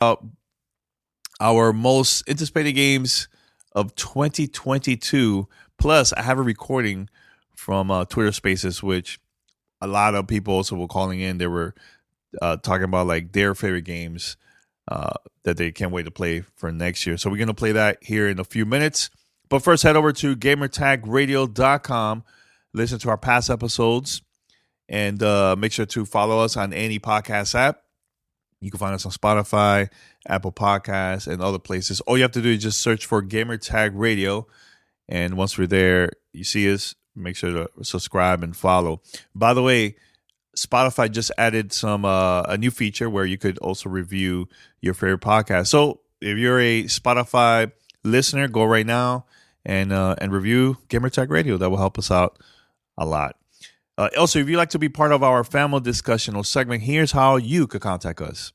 our most anticipated games of 2022. Plus, I have a recording from Twitter Spaces, which a lot of people also were calling in. They were talking about like their favorite games that they can't wait to play for next year. So we're going to play that here in a few minutes. But first, head over to gamertagradio.com, listen to our past episodes, and make sure to follow us on any podcast app. You can find us on Spotify, Apple Podcasts, and other places. All you have to do is just search for Gamertag Radio. And once we're there, you see us, make sure to subscribe and follow. By the way, Spotify just added a new feature where you could also review your favorite podcast. So if you're a Spotify listener, go right now and review Gamertag Radio. That will help us out a lot. Also, if you'd like to be part of our family discussion or segment, here's how you could contact us.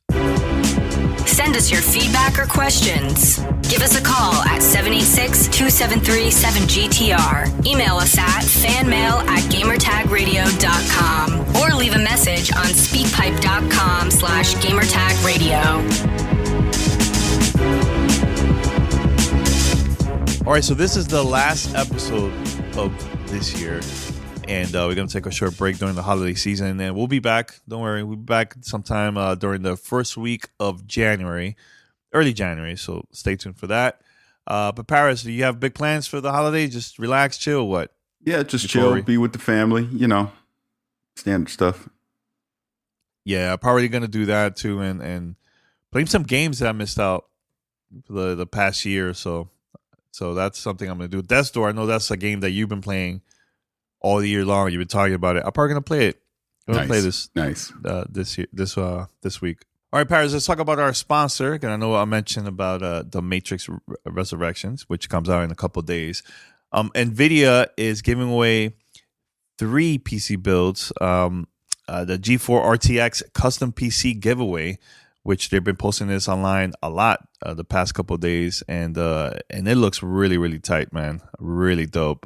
Send us your feedback or questions. Give us a call at 786-273-7GTR. Email us at fanmail@gamertagradio.com or leave a message on speakpipe.com/gamertagradio. All right, so this is the last episode of this year. And we're going to take a short break during the holiday season. And we'll be back. Don't worry. We'll be back sometime during the first week of January, early January. So stay tuned for that. But Paris, do you have big plans for the holidays? Just relax, chill, what? Yeah, just chill, be with the family, standard stuff. Yeah, probably going to do that too. And play some games that I missed out for the past year or so. So that's something I'm going to do. Death's Door, I know that's a game that you've been playing all year long. You've been talking about it. I'm probably gonna play it. I'm gonna play this this week. All right, Paris. Let's talk about our sponsor. And I know I mentioned about the Matrix Resurrections, which comes out in a couple of days. NVIDIA is giving away 3 PC builds. The G4 RTX custom PC giveaway, which they've been posting this online a lot the past couple of days, and it looks really, really tight, man. Really dope.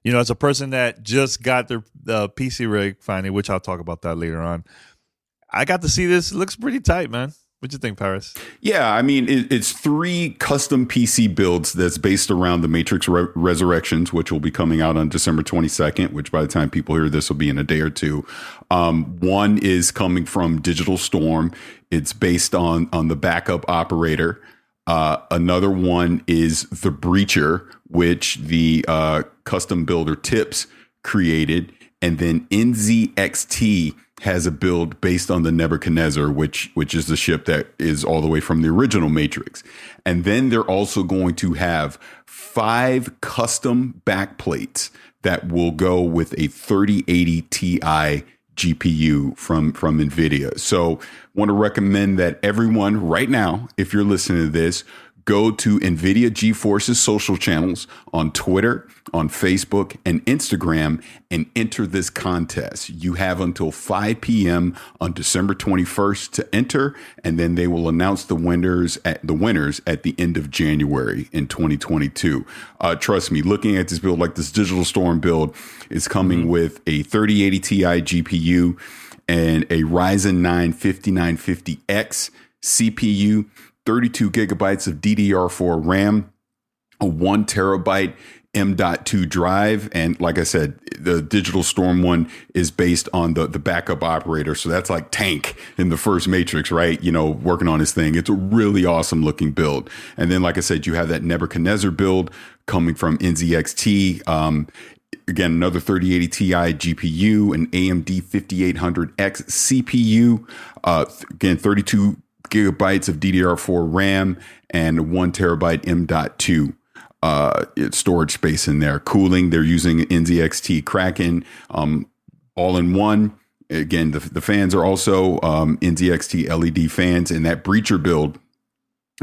As a person that just got the PC rig finally, which I'll talk about that later on, I got to see this. It looks pretty tight, man. What you think, Paris? Yeah, I mean, it's 3 custom PC builds that's based around the Matrix Resurrections, which will be coming out on December 22nd, which by the time people hear this will be in a day or two. One is coming from Digital Storm. It's based on the backup operator. Another one is the Breacher, which the custom builder Tips created. And then NZXT has a build based on the Nebuchadnezzar, which is the ship that is all the way from the original Matrix. And then they're also going to have 5 custom backplates that will go with a 3080 Ti GPU from NVIDIA. So want to recommend that everyone right now, if you're listening to this, go to NVIDIA GeForce's social channels on Twitter, on Facebook, and Instagram and enter this contest. You have until 5 p.m. on December 21st to enter, and then they will announce the winners at the end of January in 2022. Trust me, looking at this build, like this Digital Storm build, is coming with a 3080 Ti GPU and a Ryzen 9 5950X CPU, 32 gigabytes of DDR4 RAM, a 1 terabyte M.2 drive. And like I said, the Digital Storm one is based on the backup operator. So that's like Tank in the first Matrix, right? Working on his thing. It's a really awesome looking build. And then, like I said, you have that Nebuchadnezzar build coming from NZXT. Again, another 3080 Ti GPU, an AMD 5800X CPU, again, 32 gigabytes of DDR4 RAM, and 1 terabyte M.2 storage space in there. Cooling, they're using NZXT Kraken all in one. Again, the fans are also NZXT LED fans, and that Breacher build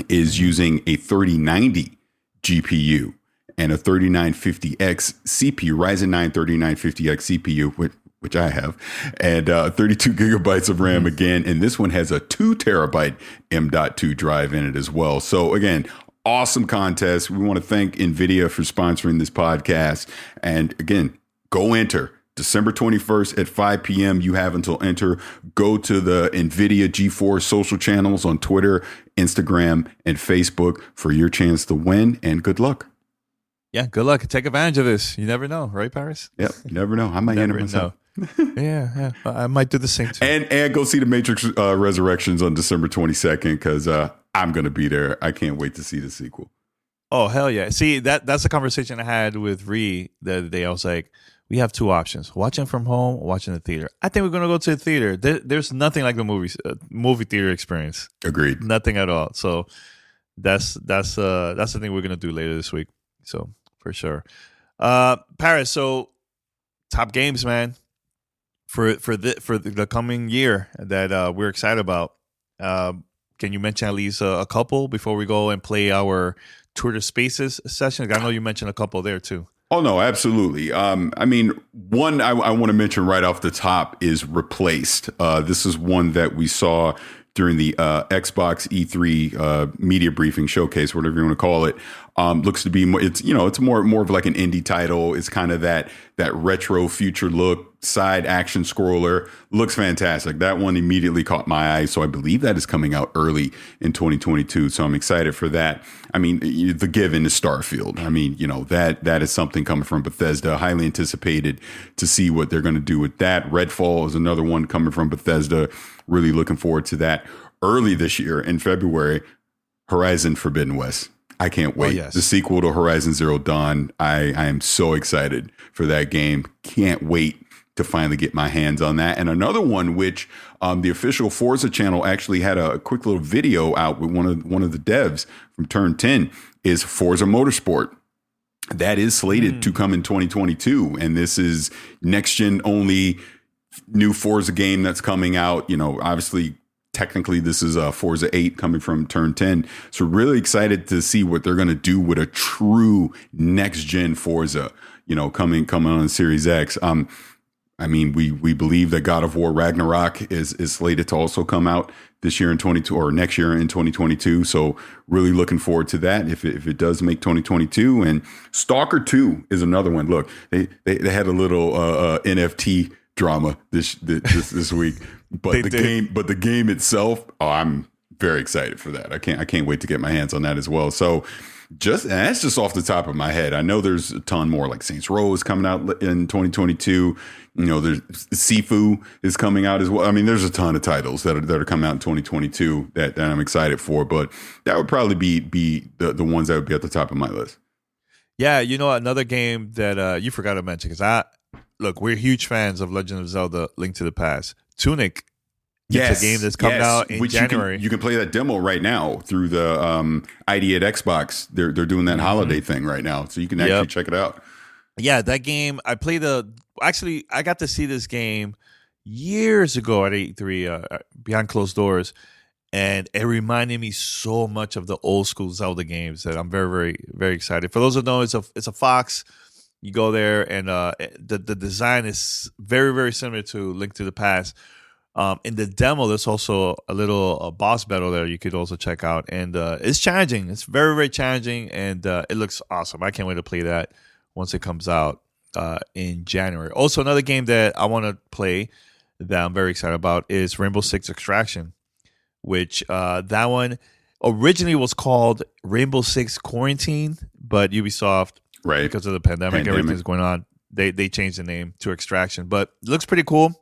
is using a 3090 GPU and a 3950X CPU, Ryzen 9 3950X CPU, which I have, and 32 gigabytes of RAM again. And this one has a 2 terabyte M.2 drive in it as well. So again, awesome contest. We want to thank NVIDIA for sponsoring this podcast. And again, go enter. December 21st at 5 p.m. You have until enter. Go to the NVIDIA GeForce social channels on Twitter, Instagram, and Facebook for your chance to win, and good luck. Yeah, good luck. Take advantage of this. You never know, right, Paris? Yep, you never know. I might enter myself. Yeah. I might do the same too. And go see the Matrix Resurrections on December 22nd because I'm going to be there. I can't wait to see the sequel. Oh, hell yeah. See, that's a conversation I had with Ree the other day. I was like, we have two options: watching from home or watching the theater. I think we're going to go to the theater. There's nothing like the movie theater experience. Agreed. Nothing at all. So that's the thing we're going to do later this week. So for sure. Paris, so top games, man, for the coming year that we're excited about. Can you mention at least a couple before we go and play our Twitter Spaces session? I know you mentioned a couple there too. Oh, no, absolutely. I mean, one I want to mention right off the top is Replaced. This is one that we saw during the Xbox E3 media briefing showcase, whatever you want to call it. Looks to be it's more of like an indie title. It's kind of that retro future look, side action scroller. Looks fantastic. That one immediately caught my eye. So I believe that is coming out early in 2022. So I'm excited for that. I mean, the given is Starfield. I mean, that is something coming from Bethesda. Highly anticipated to see what they're going to do with that. Redfall is another one coming from Bethesda. Really looking forward to that. Early this year in February, Horizon Forbidden West. I can't wait. Oh, yes. The sequel to Horizon Zero Dawn. I am so excited for that game. Can't wait to finally get my hands on that. And another one, which the official Forza channel actually had a quick little video out with one of the devs from Turn 10, is Forza Motorsport. That is slated to come in 2022. And this is next gen only new Forza game that's coming out. Obviously, technically, this is Forza 8 coming from Turn 10. So really excited to see what they're going to do with a true next-gen Forza, coming on Series X. I mean, we believe that God of War Ragnarok is slated to also come out this year in 2022 or next year in 2022. So really looking forward to that if it does make 2022. And Stalker 2 is another one. Look, they had a little NFT drama this week, but the game itself, I'm very excited for that. I can't wait to get my hands on that as well. So that's just off the top of my head. I know there's a ton more, like Saints Row is coming out in 2022. There's Sifu is coming out as well. I mean, there's a ton of titles that are coming out in 2022 that I'm excited for, but that would probably be the ones that would be at the top of my list. Yeah, another game that you forgot to mention, because look, we're huge fans of Legend of Zelda: Link to the Past. Tunic. It's a game that's coming out in January. You can play that demo right now through the ID at Xbox. They're doing that holiday thing right now, so you can actually check it out. Yeah, that game, I got to see this game years ago at E3 behind closed doors, and it reminded me so much of the old school Zelda games that I'm very, very, very excited. For those who know, it's a Fox. You go there, and the design is very, very similar to Link to the Past. In the demo, there's also a little boss battle there you could also check out. And it's challenging. It's very, very challenging, and it looks awesome. I can't wait to play that once it comes out in January. Also, another game that I want to play that I'm very excited about is Rainbow Six Extraction, which that one originally was called Rainbow Six Quarantine, but Ubisoft, right, because of the pandemic, everything's going on, they changed the name to Extraction. But it looks pretty cool.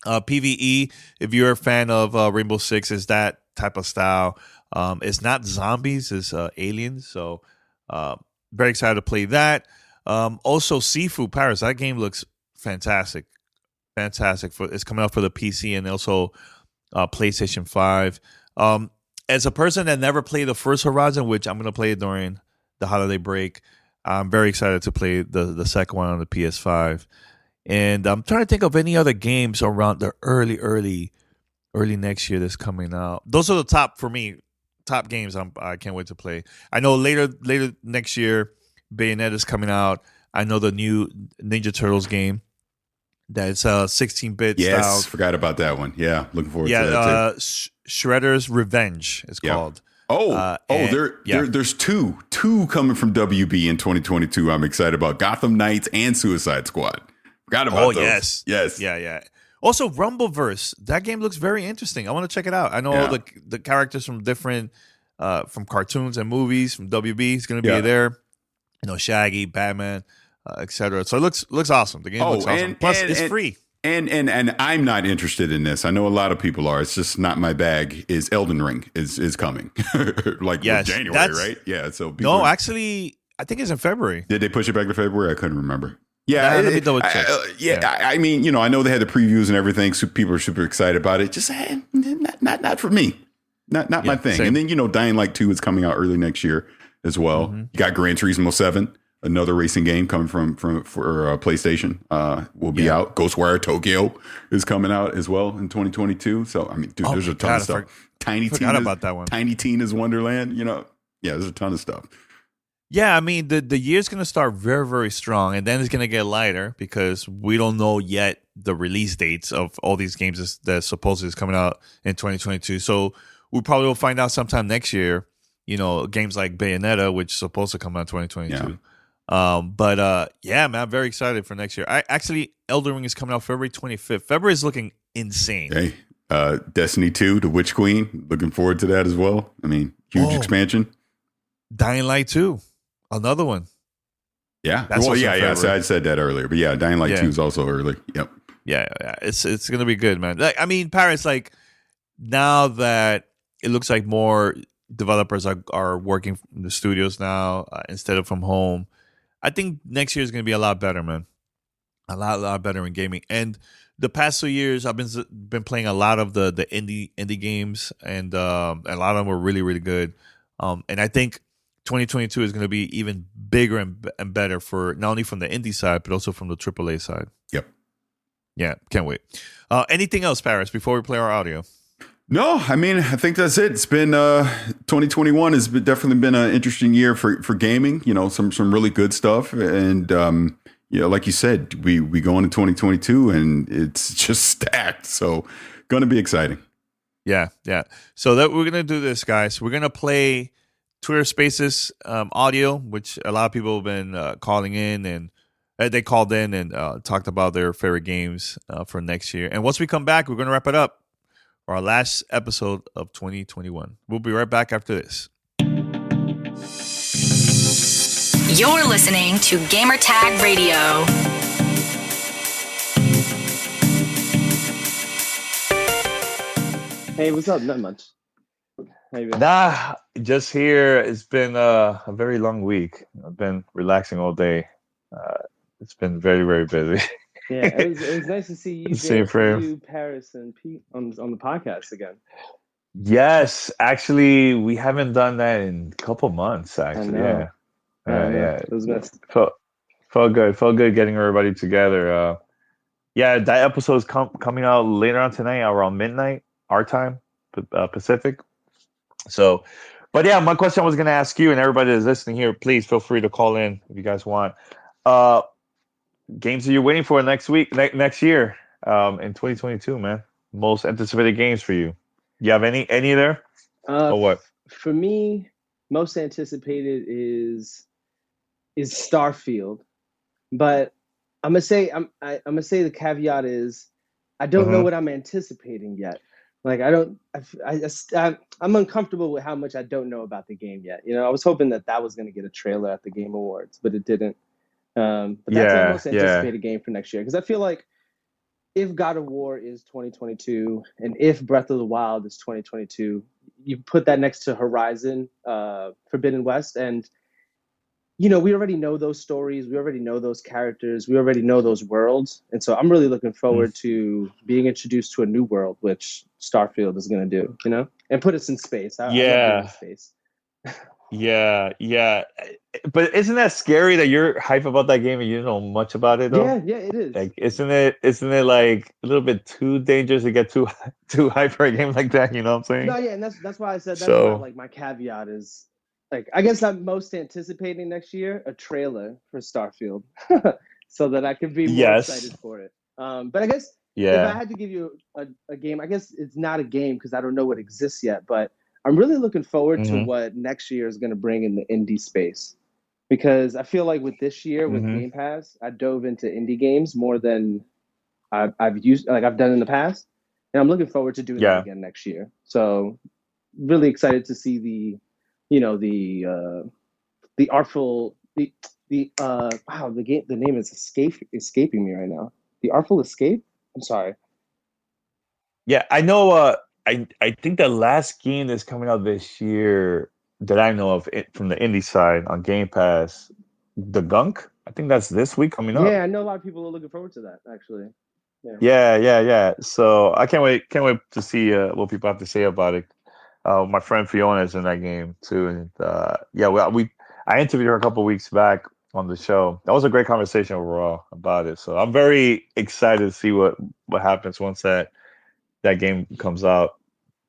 PvE, if you're a fan of Rainbow Six, is that type of style. It's not zombies, it's aliens. So very excited to play that. Also, Sifu Paris, that game looks fantastic. It's coming out for the PC and also PlayStation 5. As a person that never played the first Horizon, which I'm going to play during the holiday break, I'm very excited to play the second one on the PS5. And I'm trying to think of any other games around the early next year that's coming out. Those are the top games I can't wait to play. I know later next year, Bayonetta's coming out. I know the new Ninja Turtles game that's 16-bit style. Yes, forgot about that one. Yeah, looking forward to that too. Shredder's Revenge is called. There's two coming from WB in 2022. I'm excited about Gotham Knights and Suicide Squad. Forgot about Oh those. yes, Yes. yeah. Also, Rumbleverse. That game looks very interesting. I want to check it out. I know all Yeah. the characters from different from cartoons and movies from WB is going to be Yeah. there. You know, Shaggy, Batman, etc. So it looks awesome. The game looks awesome. Plus, it's free. And I'm not interested in this. I know a lot of people are. It's just not my bag. Is Elden Ring is coming like Yes, January, right? Yeah. So No, actually, I think it's in February. did they push it back to February? I couldn't remember. Yeah, Nah, let me double check. I mean, I know they had the previews and everything, so people are super excited about it. Just not for me, not my thing. Same. And then Dying Light 2 is coming out early next year as well. Mm-hmm. You got Gran Turismo 7, another racing game coming for PlayStation. Will be out. Ghostwire Tokyo is coming out as well in 2022. So I mean, dude, there's a ton of stuff. Forgot about that one. Tiny Tina's Wonderland. There's a ton of stuff. Yeah, I mean the year's gonna start very, very strong, and then it's gonna get lighter because we don't know yet the release dates of all these games that supposedly is coming out in 2022. So we probably will find out sometime next year. Games like Bayonetta, which is supposed to come out in 2022. Yeah, man, I'm very excited for next year. Elden Ring is coming out February 25th. February is looking insane. Hey, Destiny 2, The Witch Queen. Looking forward to that as well. I mean, huge expansion. Dying Light 2. Another one. Yeah. That's So I said that earlier. But yeah, Dying Light 2 is also early. Yep. Yeah. It's going to be good, man. Paris, now that it looks like more developers are working in the studios now instead of from home, I think next year is going to be a lot better, man. A lot better in gaming. And the past 2 years, I've been playing a lot of the indie games, and a lot of them were really, really good. And I think 2022 is going to be even bigger and better for not only from the indie side, but also from the AAA side. Yep. Yeah, can't wait. Anything else, Paris, before we play our audio? No, I mean, I think that's it. It's been 2021 has definitely been an interesting year for gaming. Some really good stuff, and like you said, we go into 2022 and it's just stacked. So, going to be exciting. Yeah. So that we're gonna do this, guys. We're gonna play Twitter Spaces audio, which a lot of people have been calling in, and they called in and talked about their favorite games for next year. And once we come back, we're going to wrap it up for our last episode of 2021. We'll be right back after this. You're listening to Gamertag Radio. Hey, what's up? Not much. How you been? Nah, just here. It's been a very long week. I've been relaxing all day. It's been very, very busy. Yeah, it was nice to see you, Same for you, Paris, and Pete on the podcast again. Yes, actually, we haven't done that in a couple months. Actually, yeah. It was nice. Felt good getting everybody together. That episode is coming out later on tonight, around midnight, our time, Pacific. So, but yeah, my question I was going to ask you and everybody that's listening here, please feel free to call in if you guys want. Games that you're waiting for next year, in 2022, man. Most anticipated games for you. You have any there? Or what? For me, most anticipated is Starfield, but I'm gonna say the caveat is I don't know what I'm anticipating yet. Like I'm uncomfortable with how much I don't know about the game yet. I was hoping that was going to get a trailer at the Game Awards, but it didn't. But that's my most anticipated game for next year, because I feel like if God of War is 2022 and if Breath of the Wild is 2022, you put that next to Horizon, Forbidden West, and we already know those stories, we already know those characters, we already know those worlds, and so I'm really looking forward to being introduced to a new world, which Starfield is going to do, and put us in space. I love being in space. Yeah. But isn't that scary that you're hype about that game and you don't know much about it, though? Yeah, it is. Like, isn't it like a little bit too dangerous to get too hype for a game like that? You know what I'm saying? No, yeah, and that's why I said my caveat is, like, I guess I'm most anticipating next year a trailer for Starfield, so that I can be more excited for it. But I guess if I had to give you a game, I guess it's not a game because I don't know what exists yet, but I'm really looking forward to what next year is going to bring in the indie space. because I feel like with this year with Mm-hmm. Game Pass, I dove into indie games more than I've done in the past, and I'm looking forward to doing that Yeah. again next year. So really excited to see the, you know, the artful the wow, the name is escaping me right now. The Artful Escape. I'm sorry. Yeah, I know. I think the last game that's coming out this year that I know of it, from the indie side on Game Pass, the Gunk. I think that's this week coming up. Yeah, I know a lot of people are looking forward to that actually. Yeah. Yeah. So I can't wait. Can't wait to see what people have to say about it. My friend Fiona is in that game too, and yeah, I interviewed her a couple weeks back on the show. That was a great conversation overall about it. So I'm very excited to see what happens once that game comes out.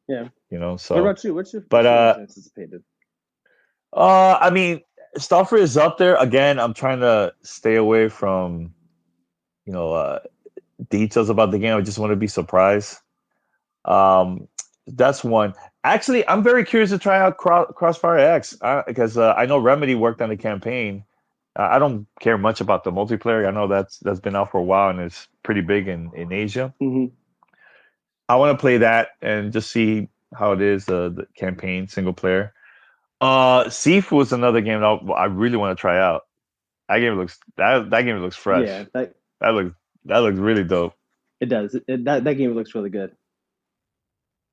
Yeah. You know, What so about you? but What's your most anticipated? I mean, Starfleet is up there again. I'm trying to stay away from you know details about the game. I just want to be surprised. Um, that's one. Actually, I'm very curious to try out Crossfire X because I know Remedy worked on the campaign. I don't care much about the multiplayer. I know that's been out for a while and it's pretty big in Asia. Mm-hmm. I want to play that and just see how it is the campaign single player. Thief was another game that I really want to try out. That game looks fresh. Yeah, that That looks that looks really dope. it does. That game looks really good.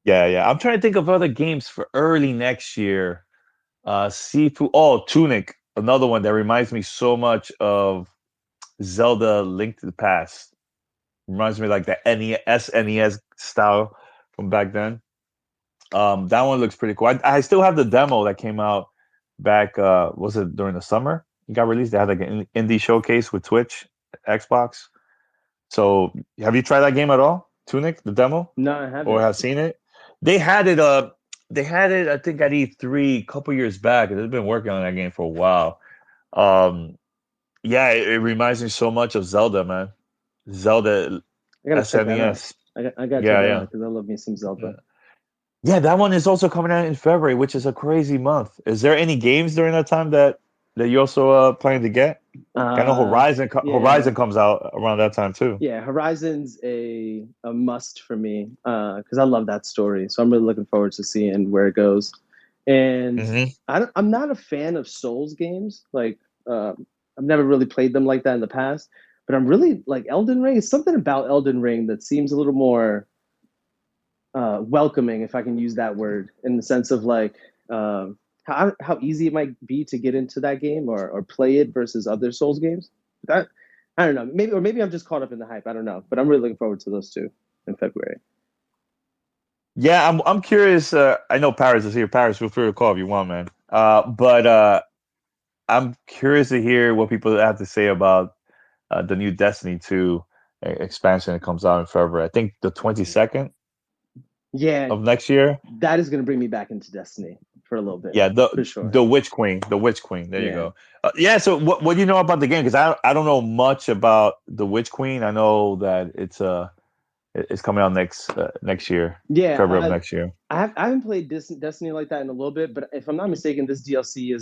Yeah. I'm trying to think of other games for early next year. Sifu. Oh, Tunic, another one that reminds me so much of Zelda: Link to the Past. Reminds me like the NES style from back then. That one looks pretty cool. I still have the demo that came out back. Was it during the summer? It got released. They had like an indie showcase with Twitch, Xbox. So, have you tried that game at all, Tunic, the demo, No, I or haven't. have seen it? They had it. They had it. I think at E3 a couple years back. They've been working on that game for a while. Um, yeah, it reminds me so much of Zelda, man. Zelda I gotta check that out. SNES. I gotta check Yeah, that yeah. out because I love me some Zelda. Yeah, that one is also coming out in February, which is a crazy month. Is there any games during that time that you also planning to get? I know Yeah, Horizon comes out around that time too. yeah. Horizon's a must for me because I love that story. So I'm really looking forward to seeing where it goes. And Hmm. I'm not a fan of Souls games. Like I've never really played them like that in the past. But I'm really like Elden Ring. It's something about Elden Ring that seems a little more welcoming, if I can use that word, in the sense of like how easy it might be to get into that game or play it versus other Souls games. That I don't know. Maybe I'm just caught up in the hype. I don't know. But I'm really looking forward to those two in February. Yeah, I'm curious. I know Paris is here. Paris, feel free to call if you want, man. But I'm curious to hear what people have to say about the new Destiny 2 expansion that comes out in February. I think the 22nd Yeah, of next year. that is going to bring me back into Destiny for a little bit, Yeah, for sure. the Witch Queen, the Witch Queen. There you Yeah. go. Yeah. So what do you know about the game? Because I don't know much about the Witch Queen. I know that it's coming out next year, February of Yeah, next year. I haven't played Destiny like that in a little bit, but if I'm not mistaken, this DLC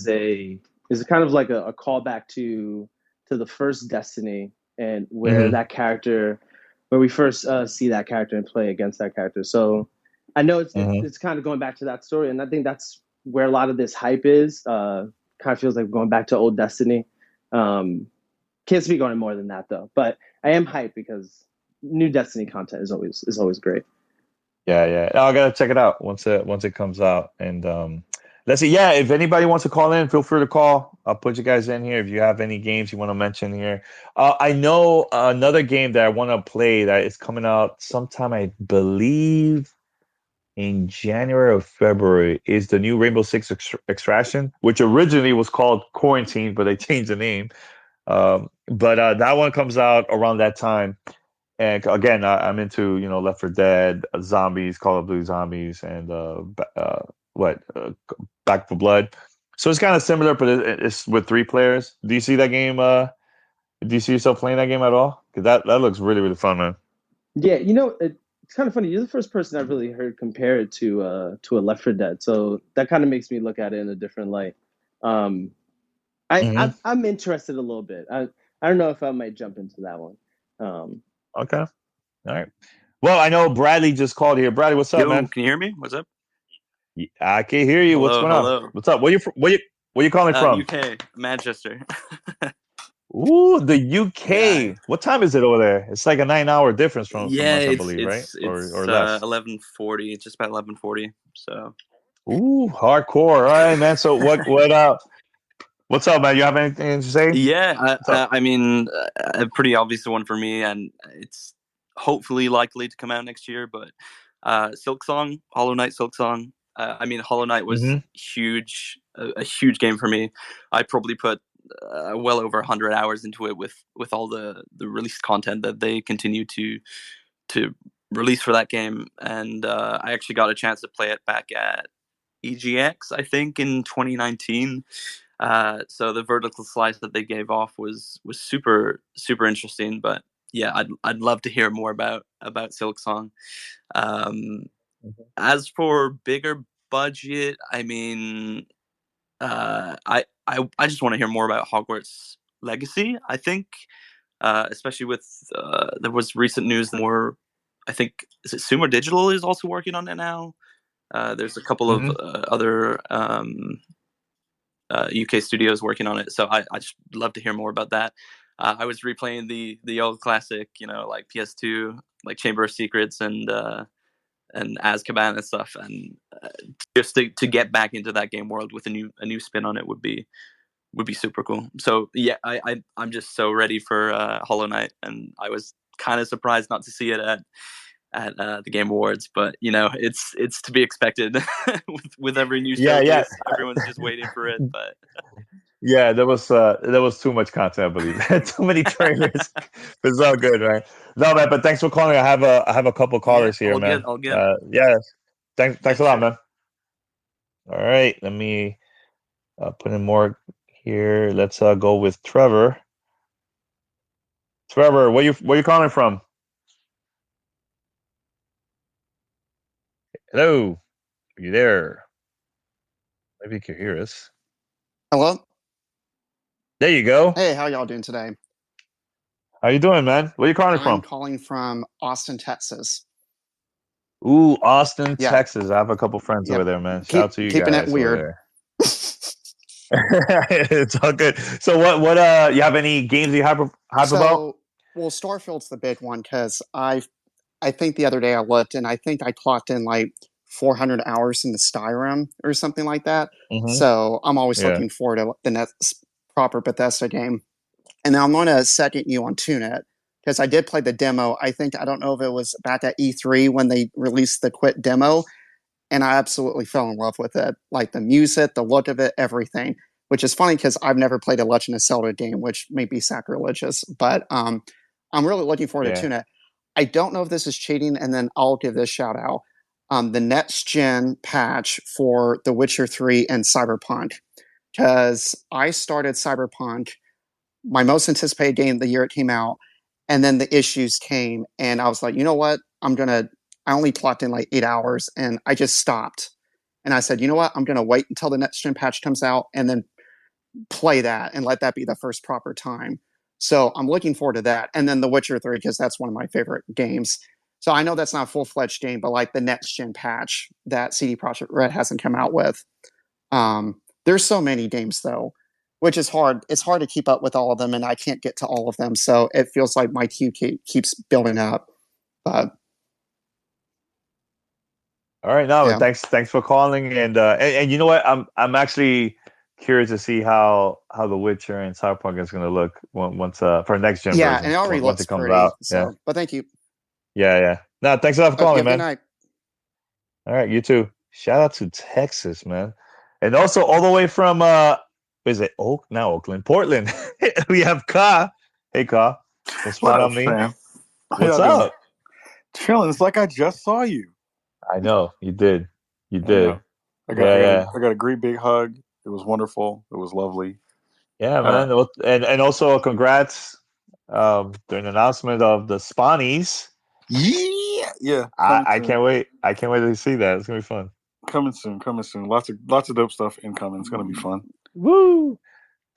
is kind of like a callback to the first Destiny and where Hmm. that character, where we first see that character and play against that character. So I know Hmm. it's kind of going back to that story, and I think that's where a lot of this hype is. Kind of feels like going back to old Destiny. Can't speak on it more than that though, but I am hyped because new Destiny content is always great. Yeah. Oh, I gotta check it out once it comes out. And let's see. Yeah, if anybody wants to call in, feel free to call. I'll put you guys in here if you have any games you want to mention here. I know another game that I want to play that is coming out sometime, I believe, in January or February, is the new Rainbow Six Extraction, which originally was called Quarantine, but they changed the name. But that one comes out around that time. And again, I'm into Left 4 Dead, zombies, Call of Duty zombies, and Back 4 Blood. So it's kind of similar, but it's with 3 players. Do you see that game? Do you see yourself playing that game at all? Because that looks really fun, man. Yeah, it's kind of funny. You're the first person I've really heard compare it to a Left 4 Dead. So that kind of makes me look at it in a different light. Um, I'm interested a little bit. I don't know if I might jump into that one. Okay. All right. Well, I know Bradley just called here. Bradley, what's up, Yo, man? can you hear me? What's up? I can hear you. What's Hello, going on? hello. What's up? Where you calling from? UK, Manchester. Ooh, the UK. Yeah. What time is it over there? It's like a 9-hour difference from Yeah, us, I it's believe, right? it's Or it's less. 11:40. It's just about 11:40. So Ooh, hardcore. All right, man. So what's up, man? You have anything to say? yeah, What's up? I mean, a pretty obvious one for me, and it's hopefully likely to come out next year. But Silksong, Hollow Knight, Silksong. I mean, Hollow Knight was huge, a huge game for me. I probably put well over 100 hours into it with all the released content that they continue to release for that game, and I actually got a chance to play it back at EGX, I think, in 2019. So the vertical slice that they gave off was super super interesting. But yeah, I'd love to hear more about Silksong. Um, as for bigger budget, I mean, I just want to hear more about Hogwarts Legacy. I think, especially with there was recent news that more. I think is it Sumo Digital is also working on it now. There's a couple of other UK studios working on it, so I just love to hear more about that. I was replaying the old classic, like PS2, like Chamber of Secrets and Azkaban and stuff, and just to get back into that game world with a new spin on it would be super cool. So yeah, I'm just so ready for Hollow Knight, and I was kind of surprised not to see it at the Game Awards, but it's to be expected with every new showcase. Everyone's just waiting for it, but Yeah, there was too much content, I believe. Too many trailers. It's all good, right? No, man, but thanks for calling. I have a couple callers here, man. all good. Yeah, thanks a lot, sure. man. All right, let me put in more here. Let's go with Trevor. Trevor, where you calling from? Hello, are you there? Maybe you can hear us. Hello? There you go. Hey, how y'all doing today? How you doing, man? Where you calling I'm from? calling from Austin, Texas. Ooh, Austin, Yeah. Texas. I have a couple friends Yep. over there, man. Shout out to you Keeping guys it weird. over there. It's all good. So what you have any games you hype about? Well, Starfield's the big one because I think the other day I looked and I think I clocked in like 400 hours in the Skyrim or something like that. So I'm always looking forward to the next proper Bethesda game. And now I'm going to second you on TuneIt because I did play the demo. I don't know if it was back at E3 when they released the Quit demo, and I absolutely fell in love with it. Like the music, the look of it, everything. Which is funny because I've never played a Legend of Zelda game, which may be sacrilegious, but I'm really looking forward to TuneIt. I don't know if this is cheating, and then I'll give this shout out. The next gen patch for The Witcher 3 and Cyberpunk, because I started Cyberpunk, my most anticipated game the year it came out, and then the issues came, and I was like, you know what? I only clocked in like 8 hours, and I just stopped. And I said, you know what? I'm going to wait until the next gen patch comes out and then play that and let that be the first proper time. So I'm looking forward to that. And then The Witcher 3, because that's one of my favorite games. So I know that's not a full-fledged game, but like the next gen patch that CD Projekt Red hasn't come out with. There's so many games though, which is hard. It's hard to keep up with all of them, and I can't get to all of them. So it feels like my queue keeps building up. But all right, no, thanks for calling, and you know what? I'm actually curious to see how The Witcher and Cyberpunk is going to look once for next gen. Yeah, version, and it already once looks it comes pretty. out. So, but thank you. Yeah. No, thanks a lot for calling, man. Good night. All right, you too. Shout out to Texas, man, and also all the way from is it Oakland, Portland. We have Ka. Hey, Ka. What up, fam? What's up? Chilling. It's like I just saw you. I know you did. You did. I got a great big hug. It was wonderful. It was lovely. Yeah, man. And also congrats during the announcement of the Spawnies. Yeah. I can't wait. I can't wait to see that. It's gonna be fun. Coming soon. Lots of dope stuff incoming. It's gonna be fun. Woo!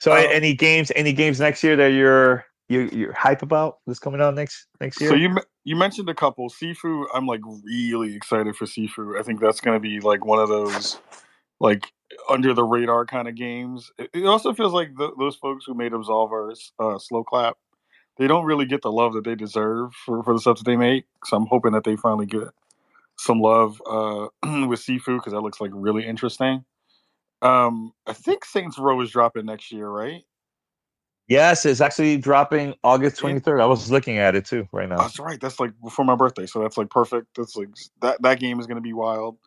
So any games next year that you're hype about that's coming out next year? So you mentioned a couple. Sifu, I'm like really excited for Sifu. I think that's going to be like one of those like under the radar kind of games. It also feels like those folks who made Absolver Slow Clap, they don't really get the love that they deserve for the stuff that they make. So I'm hoping that they finally get some love with Sifu because that looks like really interesting. I think Saints Row is dropping next year, right? Yes, it's actually dropping August 23rd. I was looking at it too right now. That's right. That's like before my birthday, so that's like perfect. That's like that game is going to be wild.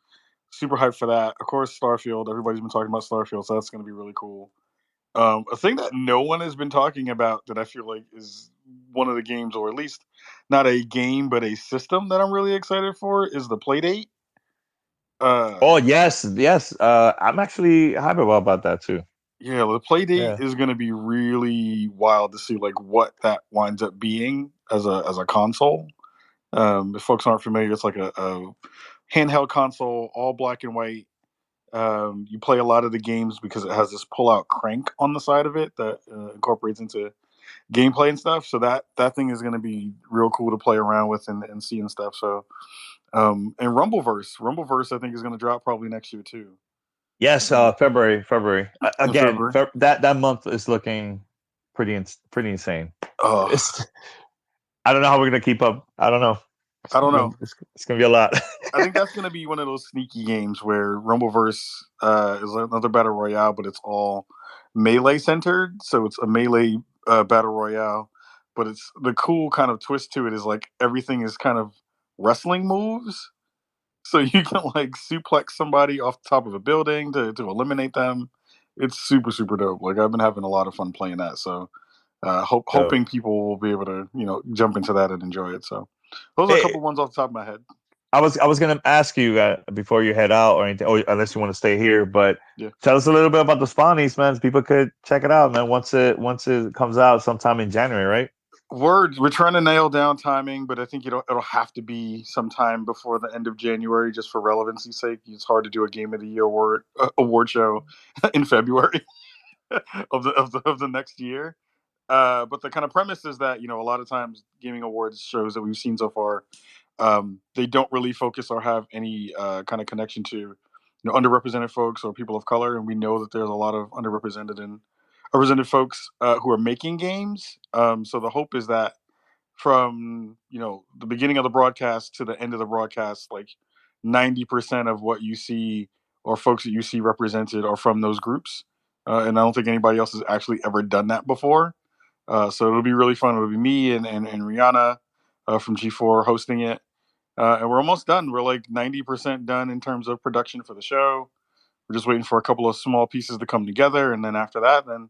Super hyped for that. Of course, Starfield. Everybody's been talking about Starfield, so that's going to be really cool. A thing that no one has been talking about that I feel like is one of the games, or at least not a game, but a system that I'm really excited for is the Playdate. Oh yes. I'm actually happy about that too. Yeah, the Playdate is going to be really wild to see like what that winds up being as a console. If folks aren't familiar, it's like a handheld console, all black and white. You play a lot of the games because it has this pull-out crank on the side of it that incorporates into gameplay and stuff. So that thing is going to be real cool to play around with and see and stuff. So, and Rumbleverse, I think is going to drop probably next year too. Yes, February. Again, February. That month is looking pretty insane. Oh. I don't know how we're gonna keep up. I don't know. It's gonna be a lot. I think that's gonna be one of those sneaky games where Rumbleverse is another battle royale, but it's all melee centered. So it's a melee battle royale, but it's the cool kind of twist to it is like everything is kind of wrestling moves. So you can like suplex somebody off the top of a building to eliminate them. It's super, super dope. Like I've been having a lot of fun playing that. So hoping people will be able to, jump into that and enjoy it. So those are a couple ones off the top of my head. I was gonna ask you before you head out or anything, unless you want to stay here, but tell us a little bit about the Spawnies, man. People could check it out, man. Once it comes out sometime in January, right? We're trying to nail down timing, but I think it'll have to be sometime before the end of January, just for relevancy's sake. It's hard to do a Game of the Year award show in February of the next year. But the kind of premise is that a lot of times gaming awards shows that we've seen so far, they don't really focus or have any kind of connection to underrepresented folks or people of color, and we know that there's a lot of underrepresented folks who are making games. So the hope is that from the beginning of the broadcast to the end of the broadcast, like 90% of what you see or folks that you see represented are from those groups. And I don't think anybody else has actually ever done that before. So it'll be really fun. It'll be me and Rihanna from G4 hosting it. And we're almost done. We're like 90% done in terms of production for the show. We're just waiting for a couple of small pieces to come together. And then after that, then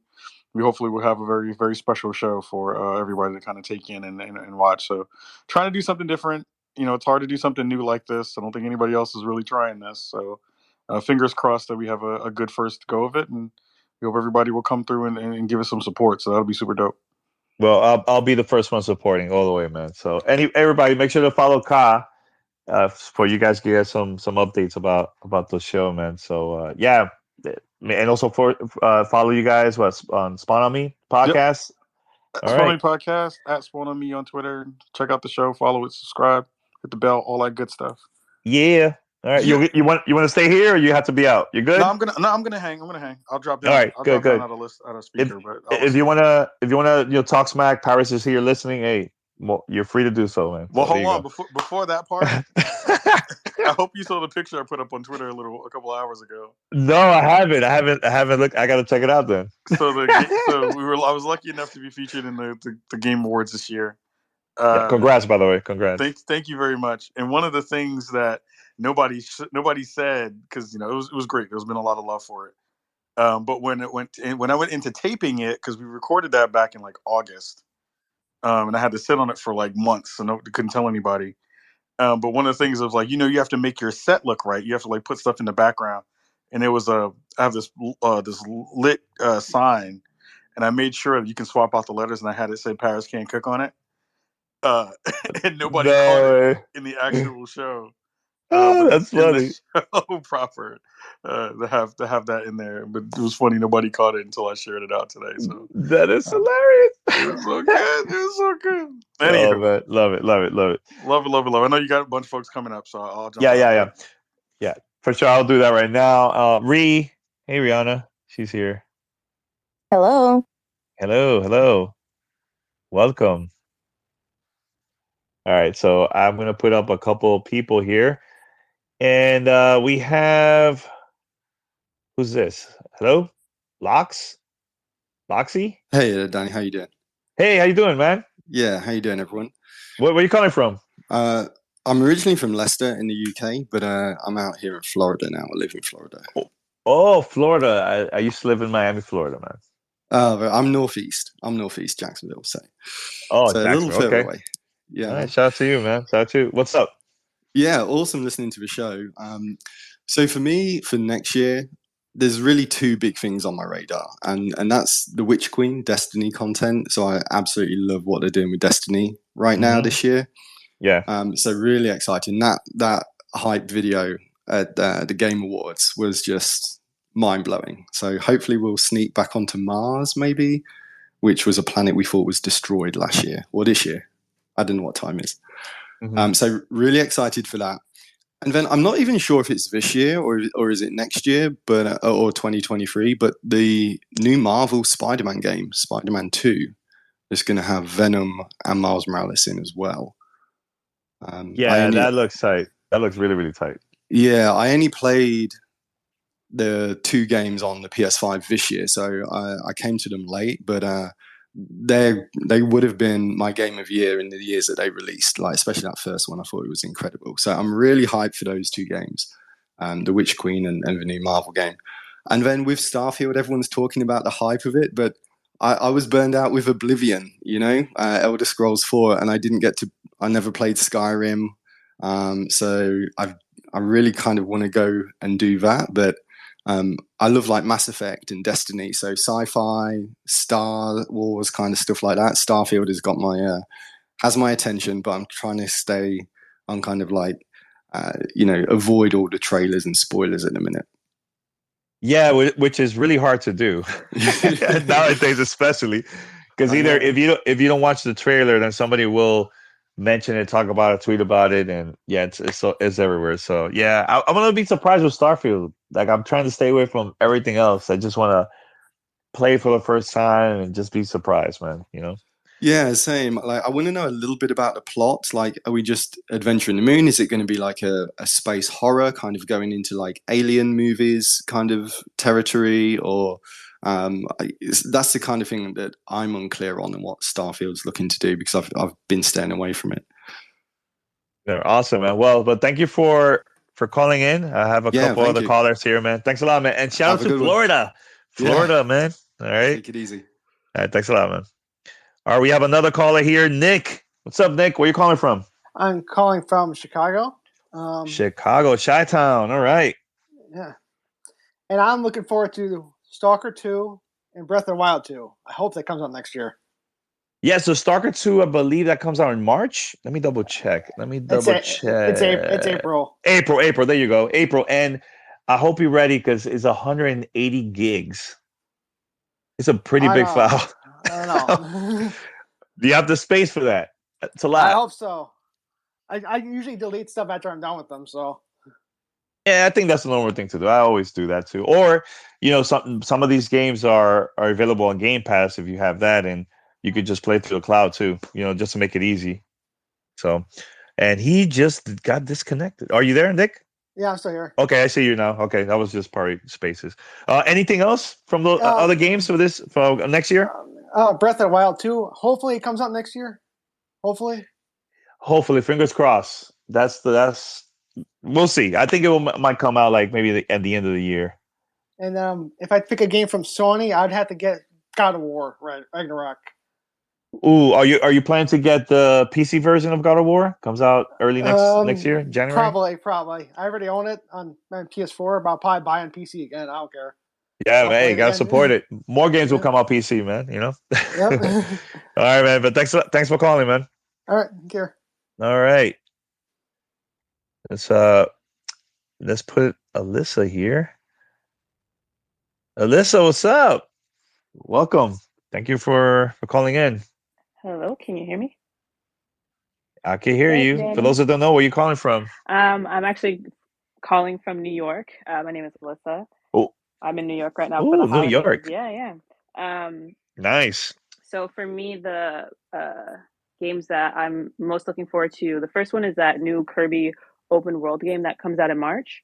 we hopefully will have a very, very special show for everybody to kind of take in and watch. So trying to do something different. It's hard to do something new like this. I don't think anybody else is really trying this. So fingers crossed that we have a good first go of it. And we hope everybody will come through and give us some support. So that'll be super dope. Well, I'll be the first one supporting all the way, man. So everybody, make sure to follow Ka for you guys to get some updates about the show, man. So and also for follow you guys on Spawn on Me podcast. Yep. Spawn on Me podcast at Spawn on Me on Twitter. Check out the show, follow it, subscribe, hit the bell, all that good stuff. Yeah. All right. Yeah. You want to stay here or you have to be out? You good? No, I'm gonna hang. I'll drop down. All right, I'll good. Drop down out of speaker. If you wanna talk smack, Paris is here listening. Hey, well, you're free to do so, man. Well, hold on. Before that part, I hope you saw the picture I put up on Twitter a couple hours ago. No, I haven't. I haven't looked. I got to check it out then. So I was lucky enough to be featured in the Game Awards this year. Congrats, by the way. Congrats. Thank you very much. And one of the things that nobody said, because it was great. There's been a lot of love for it. But when I went into taping it, because we recorded that back in like August, and I had to sit on it for like months, so couldn't tell anybody. But one of the things was like, you have to make your set look right. You have to like put stuff in the background. And it was I have this lit sign, and I made sure that you can swap out the letters, and I had it say Paris Can't Cook on it. And nobody caught it in the actual show. Oh, that's funny. Proper to have that in there, but it was funny. Nobody caught it until I shared it out today. So that is hilarious. It was so good. It was so good. Anywho. Oh man, love it. Love it. I know you got a bunch of folks coming up, so I'll jump. Yeah. For sure, I'll do that right now. Hey Rihanna, she's here. Hello. Welcome. All right, so I'm gonna put up a couple people here, and we have who's this? Hello, Loxy. Hey, Danny, how you doing? Hey, how you doing, man? Yeah, how you doing, everyone? Where are you calling from? I'm originally from Leicester in the UK, but I'm out here in Florida now. I live in Florida. Oh, Florida. I used to live in Miami, Florida, man. I'm northeast. Jacksonville, so Jacksonville, a little further away. Yeah. All right, shout out to you, man. Shout out to you. What's up? Yeah, awesome listening to the show. So for me, for next year, there's really two big things on my radar, and that's the Witch Queen Destiny content. So I absolutely love what they're doing with Destiny right now this year. Yeah. So really exciting. That hype video at the Game Awards was just mind blowing. So hopefully we'll sneak back onto Mars, maybe, which was a planet we thought was destroyed last year or this year. I don't know what time it is. So really excited for that. And then I'm not even sure if it's this year or is it next year, but or 2023. But the new Marvel Spider-Man game, Spider-Man 2, is going to have Venom and Miles Morales in as well. That looks tight. That looks really, really tight. Yeah, I only played the two games on the PS5 this year, so I came to them late. But they would have been my game of year in the years that they released, like especially that first one. I thought it was incredible. So I'm really hyped for those two games, the Witch Queen and the new Marvel game. And then with Starfield, everyone's talking about the hype of it, but I was burned out with Oblivion, Elder Scrolls 4, and I never played Skyrim. So I really kind of want to go and do that, but I love like Mass Effect and Destiny, so sci-fi, Star Wars kind of stuff like that. Starfield has my attention, but I'm trying to stay on kind of like, avoid all the trailers and spoilers at the minute. Yeah, which is really hard to do nowadays, especially because either if you don't watch the trailer, then somebody will mention it, talk about it, tweet about it, and it's everywhere. So yeah, I'm gonna be surprised with Starfield. Like I'm trying to stay away from everything else. I just want to play for the first time and just be surprised, man. Yeah, same. Like I want to know a little bit about the plot. Like, are we just Adventure in the Moon? Is it going to be like a space horror, kind of going into like Alien movies kind of territory, or that's the kind of thing that I'm unclear on and what Starfield's looking to do, because I've been staying away from it. They're awesome, man. Well, but thank you for calling in. I have a couple other callers here, man. Thanks a lot, man. And shout out to Florida. Florida, man. All right. Take it easy. All right. Thanks a lot, man. All right. We have another caller here. Nick. What's up, Nick? Where are you calling from? I'm calling from Chicago. Chicago, Chi-Town. All right. Yeah. And I'm looking forward to Stalker 2 and Breath of the Wild 2. I hope that comes out next year. Yeah, so Stalker 2, I believe that comes out in March. Let me double check. It's April. April. There you go. April. And I hope you're ready because it's 180 gigs. It's a pretty big file. I don't know. Do you have the space for that? It's a lot. I hope so. I usually delete stuff after I'm done with them, so. Yeah, I think that's the normal thing to do. I always do that too. Or, some of these games are available on Game Pass if you have that, and you could just play through the cloud too, just to make it easy. So, and he just got disconnected. Are you there, Nick? Yeah, I'm still here. Okay, I see you now. Okay, that was just part of Spaces. Anything else from the other games for next year? Breath of the Wild 2. Hopefully it comes out next year. Hopefully, fingers crossed. We'll see. I think it might come out like maybe at the end of the year. And if I pick a game from Sony, I'd have to get God of War, Ragnarok. Ooh, are you planning to get the PC version of God of War? Comes out early next year, January? Probably. I already own it on my PS4, but I'll probably buy on PC again. I don't care. Yeah, hey, you gotta support it. More games will come out PC, man. Yep. All right, man. But thanks for calling, man. All right, care. All right. let's put Alyssa here. Alyssa, what's up? Welcome. Thank you for calling in. Hello, can you hear me? I can hear Hey, you. For Danny. those that don't know, where you calling from? I'm actually calling from New York. My name is Alyssa. Oh, I'm in New York right now for the New holidays. York. Yeah. Nice. So for me, the games that I'm most looking forward to, the first one is that new Kirby open world game that comes out in March.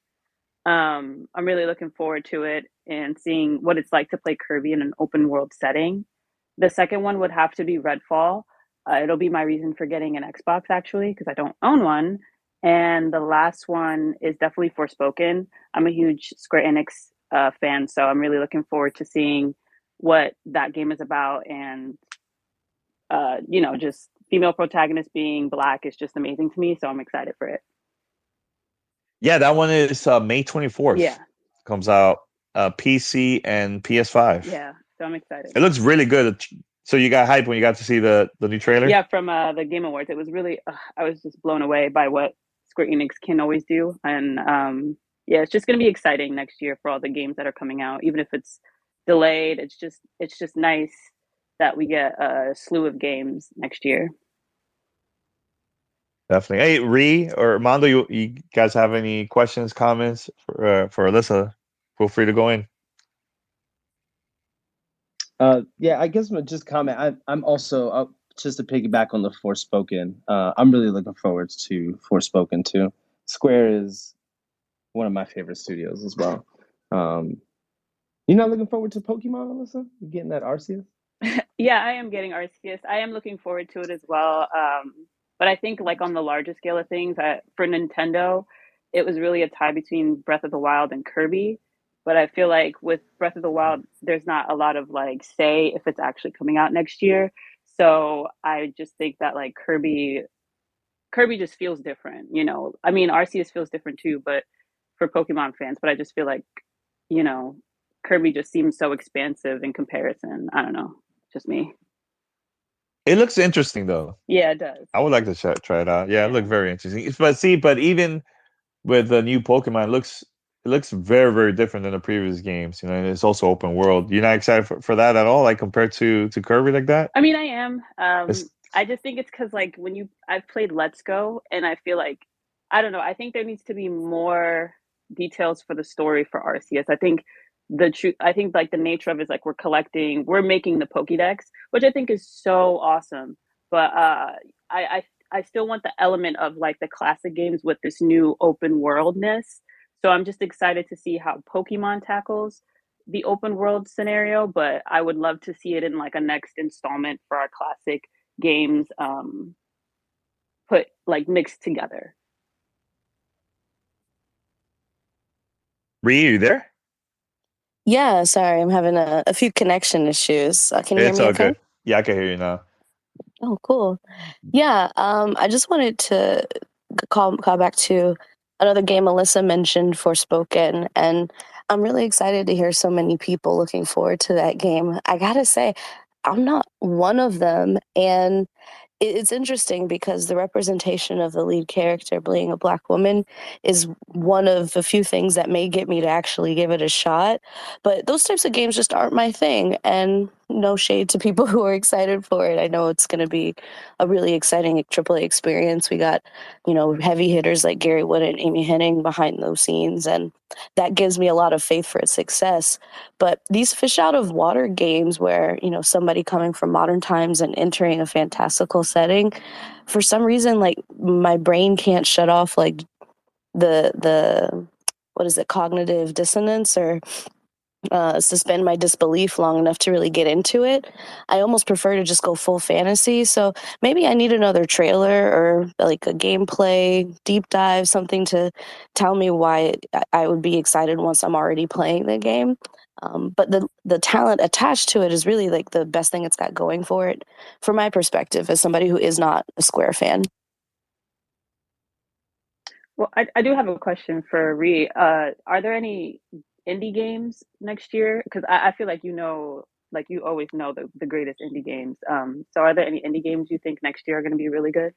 I'm really looking forward to it and seeing what it's like to play Kirby in an open world setting. The second one would have to be Redfall. It'll be my reason for getting an Xbox actually, because I don't own one. And the last one is definitely Forspoken. I'm a huge Square Enix fan, so I'm really looking forward to seeing what that game is about. And just female protagonist being Black is just amazing to me, so I'm excited for it. Yeah, that one is May 24th. Yeah. Comes out PC and PS5. Yeah, so I'm excited. It looks really good. So you got hyped when you got to see the new trailer? Yeah, from the Game Awards. It was really, I was just blown away by what Square Enix can always do. And yeah, it's just going to be exciting next year for all the games that are coming out, even if it's delayed. It's just nice that we get a slew of games next year. Definitely. Hey, Ree or Armando, you guys have any questions, comments for Alyssa? Feel free to go in. Yeah, I guess I'm gonna just comment. I'm also just to piggyback on the Forspoken. I'm really looking forward to Forspoken too. Square is one of my favorite studios as well. You're not looking forward to Pokemon, Alyssa? You getting that Arceus? Yeah, I am getting Arceus. I am looking forward to it as well. But I think like on the larger scale of things, for Nintendo, it was really a tie between Breath of the Wild and Kirby. But I feel like with Breath of the Wild, there's not a lot of like say if it's actually coming out next year. So I just think that like Kirby just feels different, you know. I mean, Arceus feels different too, but for Pokemon fans, but I just feel like, you know, Kirby just seems so expansive in comparison. I don't know, just me. It looks interesting though. Yeah, it does. I would like to try it out. Yeah, it looked very interesting. But even with the new Pokemon, it looks very, very different than the previous games. You know, and it's also open world. You're not excited for that at all, like compared to Kirby like that? I mean, I am. I just think it's because like I've played Let's Go, and I feel like I don't know. I think there needs to be more details for the story for Arceus. I think I think like the nature of it is like we're making the Pokédex, which I think is so awesome. But I still want the element of like the classic games with this new open worldness. So I'm just excited to see how Pokemon tackles the open world scenario, but I would love to see it in like a next installment for our classic games, put like mixed together. Ree, are you there? Yeah, sorry, I'm having a few connection issues. Can you hear It's me all okay? good. Yeah, I can hear you now. Oh, cool. Yeah, I just wanted to call back to another game Alyssa mentioned, Forspoken, and I'm really excited to hear so many people looking forward to that game. I gotta say, I'm not one of them, and it's interesting because the representation of the lead character being a Black woman is one of a few things that may get me to actually give it a shot. But those types of games just aren't my thing. And no shade to people who are excited for it. I know it's going to be a really exciting AAA experience. We got, heavy hitters like Gary Wood and Amy Hennig behind those scenes. And that gives me a lot of faith for its success. But these fish out of water games where, somebody coming from modern times and entering a fantastical setting, for some reason, like my brain can't shut off like the what is it, cognitive dissonance or suspend my disbelief long enough to really get into it. I almost prefer to just go full fantasy. So maybe I need another trailer or like a gameplay deep dive, something to tell me why I would be excited once I'm already playing the game. But the talent attached to it is really like the best thing it's got going for it, from my perspective, as somebody who is not a Square fan. Well, I do have a question for Ree. Are there any indie games next year? Because I feel like like you always know the greatest indie games. So are there any indie games you think next year are going to be really good?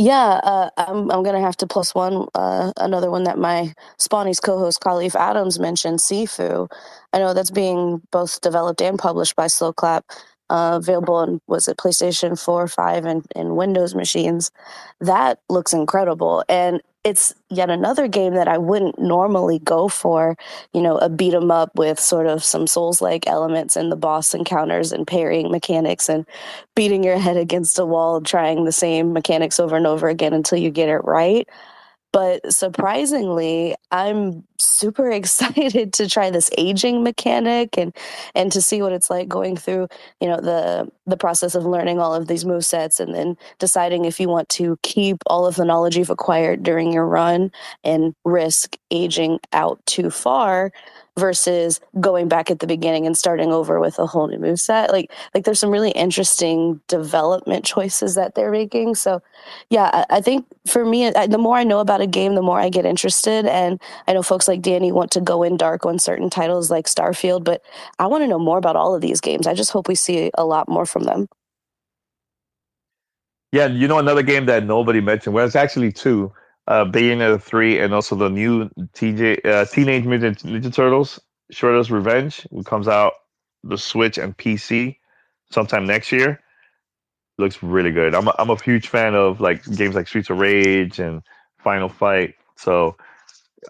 Yeah, I'm gonna have to plus one another one that my Spawnies co-host Khalif Adams mentioned, Sifu. I know that's being both developed and published by Slow Clap, available on was it PlayStation 4, 5, and Windows machines. That looks incredible, and it's yet another game that I wouldn't normally go for. You know, a beat 'em up with sort of some Souls-like elements and the boss encounters and parrying mechanics and beating your head against a wall, trying the same mechanics over and over again until you get it right. But surprisingly, I'm super excited to try this aging mechanic and to see what it's like going through, you know, the process of learning all of these movesets and then deciding if you want to keep all of the knowledge you've acquired during your run and risk aging out too far versus going back at the beginning and starting over with a whole new moveset. Like there's some really interesting development choices that they're making. So yeah, I think for me, the more I know about a game, the more I get interested. And I know folks like Danny want to go in dark on certain titles like Starfield, but I want to know more about all of these games. I just hope we see a lot more from them. Yeah, you know another game that nobody mentioned. Well, it's actually two. Bayonetta 3 and also the new Teenage Mutant Ninja Turtles Shredder's Revenge, who comes out the Switch and PC sometime next year. Looks really good. I'm a huge fan of like games like Streets of Rage and Final Fight. So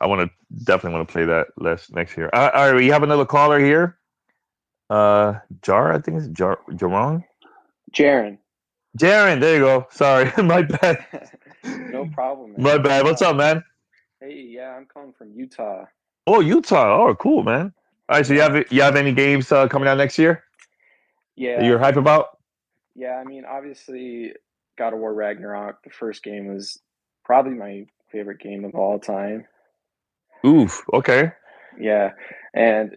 I definitely want to play that next year. All right, we have another caller here. Jar, I think it's Jaron. Jaren, there you go. Sorry, my bad. No problem, man. My bad. What's up, man? Hey, yeah, I'm calling from Utah. Oh, Utah. Oh, cool, man. All right, so you have any games coming out next year? Yeah. That you're hype about? Yeah, I mean, obviously, God of War Ragnarok, the first game, was probably my favorite game of all time. Oof. Okay. Yeah, and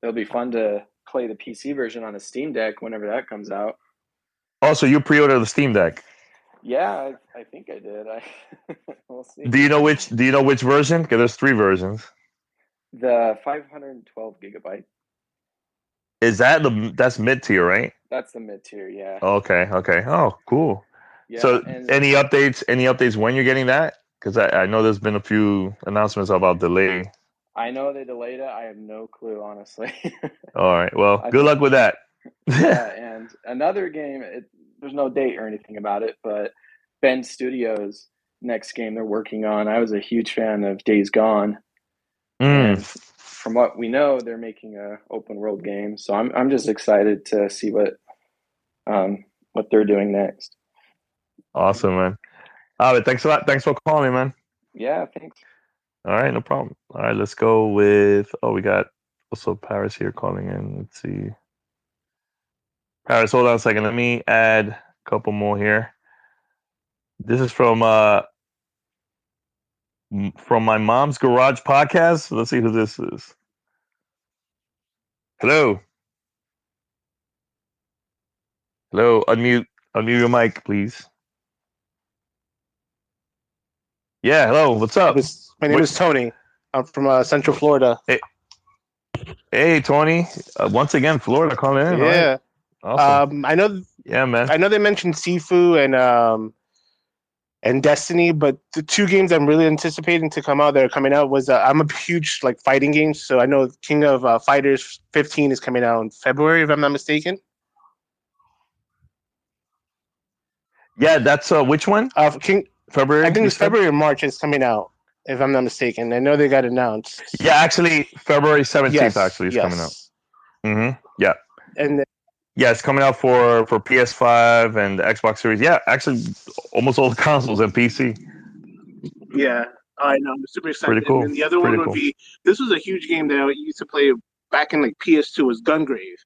it'll be fun to play the PC version on a Steam Deck whenever that comes out. Oh, so you pre-ordered the Steam Deck? Yeah, I think I did. We'll see. Do you know which version? Because there's 3 versions. The 512 gigabyte. Is that's mid-tier, right? That's the mid-tier, yeah. Okay. Oh, cool. Yeah, so any updates when you're getting that? Because I know there's been a few announcements about delay. I know they delayed it. I have no clue, honestly. All right. Well, good luck with that. Yeah, and another game, there's no date or anything about it, but Bend Studios' next game they're working on, I was a huge fan of Days Gone. And from what we know, they're making a open world game. So I'm just excited to see what they're doing next. Awesome, man. Thanks a lot. Thanks for calling, man. Yeah, thanks. All right, no problem. All right, let's go with. Oh, we got also Paris here calling in. Let's see. Paris, hold on a second. Let me add a couple more here. This is from my mom's garage podcast. Let's see who this is. Hello. Unmute your mic, please. Yeah, hello. What's up? My name is Tony. I'm from Central Florida. Hey, Tony. Once again, Florida calling in. Yeah. Right? Awesome. I know. Yeah, man. I know they mentioned Sifu and Destiny, but the 2 games I'm really anticipating to come out that are coming out was I'm a huge like fighting games, so I know King of Fighters 15 is coming out in February, if I'm not mistaken. Yeah, that's which one? February. I think it's February or March. It's coming out, if I'm not mistaken. I know they got announced. Yeah, actually, February 17th actually is coming out. Mm-hmm. Yeah. And yeah, it's coming out for PS5 and the Xbox Series. Yeah, actually, almost all the consoles and PC. Yeah, I know. I'm super excited. Pretty cool. And then the other one would be, this was a huge game that I used to play back in like PS2 was Gungrave.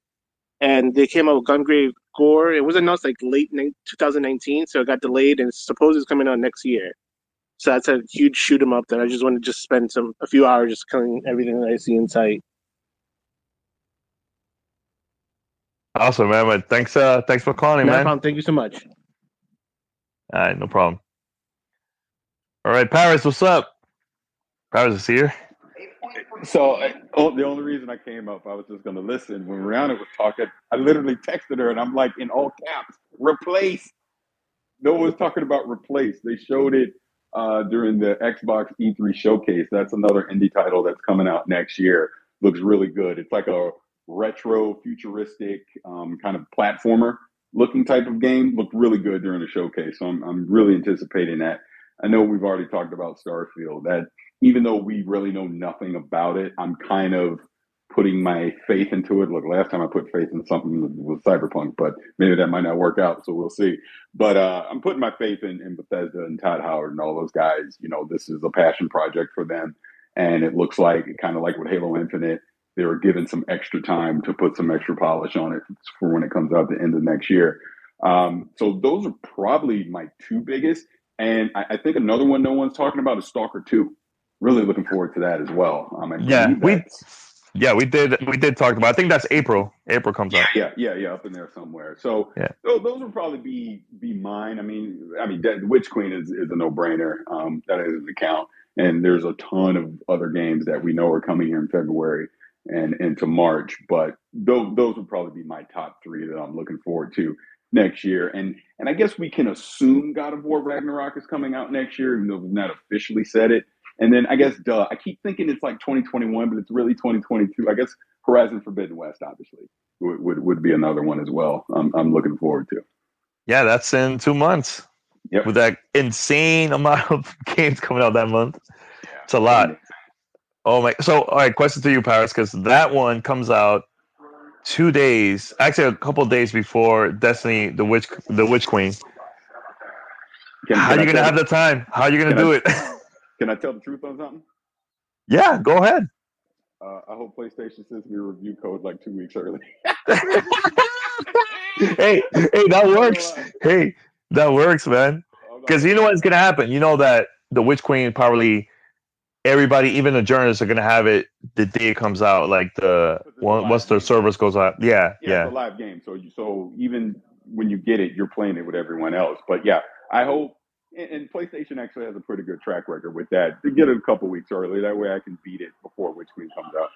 And they came out with Gungrave Gore. It was announced like late 2019, so it got delayed, and suppose it's coming out next year. So that's a huge shoot 'em up that I just want to just spend a few hours just killing everything that I see in sight. Awesome, man. But thanks for calling, No man. problem. Thank you so much. All right, no problem. All right, Paris, what's up? Paris is here. So the only reason I came up, I was just going to listen. When Rihanna was talking, I literally texted her, and I'm like, in all caps, replace. No one's talking about Replace. They showed it during the Xbox E3 showcase. That's another indie title that's coming out next year. Looks really good. It's like a retro, futuristic kind of platformer looking type of game. Looked really good during the showcase. So I'm really anticipating that. I know we've already talked about Starfield. That even though we really know nothing about it, I'm kind of putting my faith into it. Look, last time I put faith in something was Cyberpunk, but maybe that might not work out, so we'll see. But I'm putting my faith in Bethesda and Todd Howard and all those guys. You know, this is a passion project for them, and it looks like, kind of like with Halo Infinite, they were given some extra time to put some extra polish on it for when it comes out the end of next year. So those are probably my two biggest. And I think another one no one's talking about is Stalker 2. Really looking forward to that as well. We did talk about. I think that's April. April comes out. Yeah, up in there somewhere. So yeah, those will probably be mine. I mean, Witch Queen is a no brainer. That doesn't count. And there's a ton of other games that we know are coming here in February and into March. But those would probably be my top three that I'm looking forward to next year. And I guess we can assume God of War Ragnarok is coming out next year, even though we've not officially said it. And then I guess, I keep thinking it's like 2021, but it's really 2022. I guess Horizon Forbidden West, obviously, would be another one as well. I'm looking forward to. Yeah, that's in 2 months. Yep. With that insane amount of games coming out that month. Yeah, it's a lot. Oh my! So, all right, question to you, Paris, because that one comes out 2 days, actually a couple of days before Destiny, the Witch Queen. How are you gonna have the time? How are you gonna do it? Can I tell the truth on something? Yeah, go ahead. I hope PlayStation sends me a review code like 2 weeks early. hey, that works. Hey, that works, man. Because you know what's gonna happen. You know that the Witch Queen probably everybody, even the journalists, are gonna have it the day it comes out. Like once the servers goes out. Yeah. It's a live game, so even when you get it, you're playing it with everyone else. But yeah, I hope. And PlayStation actually has a pretty good track record with that. To get it a couple weeks early, that way I can beat it before Witch Queen comes out.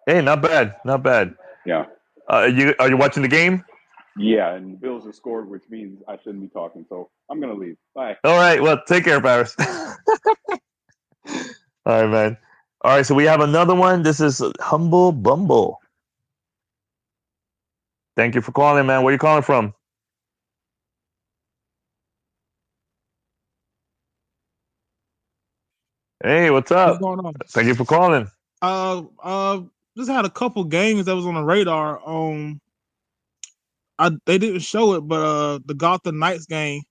Hey, not bad. Yeah. Are you watching the game? Yeah, and the Bills have scored, which means I shouldn't be talking. So I'm gonna leave. Bye. All right. Well, take care, Paris. All right, man. All right. So we have another one. This is Humble Bumble. Thank you for calling, man. Where are you calling from? Hey, what's up? What's going on? Thank you for calling. Just had a couple games that was on the radar. They didn't show it, but the Gotham Knights game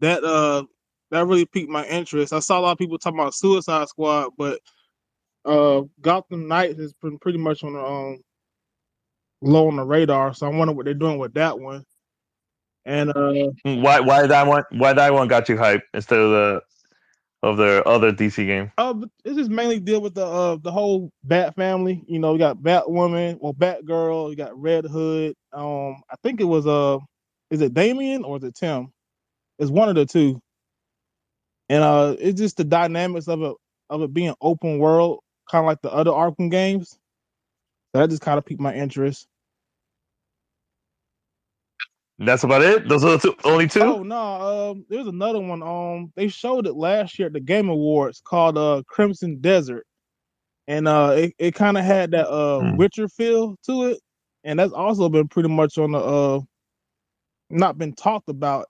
that really piqued my interest. I saw a lot of people talking about Suicide Squad, but Gotham Knights has been pretty much on the low on the radar. So I wonder what they're doing with that one. And why that one? Why that one got you hyped instead of the other DC game? But it just mainly deal with the whole Bat family. You know, you got Batwoman, Batgirl, you got Red Hood. I think it was is it Damian or is it Tim? It's one of the two. And it's just the dynamics of it being open world, kind of like the other Arkham games. So that just kind of piqued my interest. That's about it? Those are the only two? Oh no, there's another one. They showed it last year at the Game Awards called Crimson Desert. And it kind of had that Witcher feel to it. And that's also been pretty much on the not been talked about,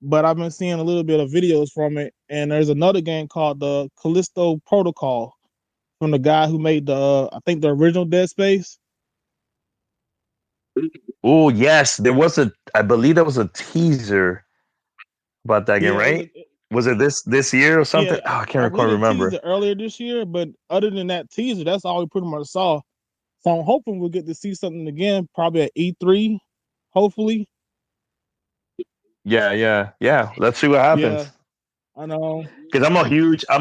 but I've been seeing a little bit of videos from it. And there's another game called the Callisto Protocol from the guy who made I think the original Dead Space. Oh yes, I believe there was a teaser about that game, right? Was it this year or something? Yeah, I can't quite remember. Earlier this year, but other than that teaser, that's all we pretty much saw. So I'm hoping we'll get to see something again, probably at E3, hopefully. Yeah. Let's see what happens. Yeah, I know. Because I'm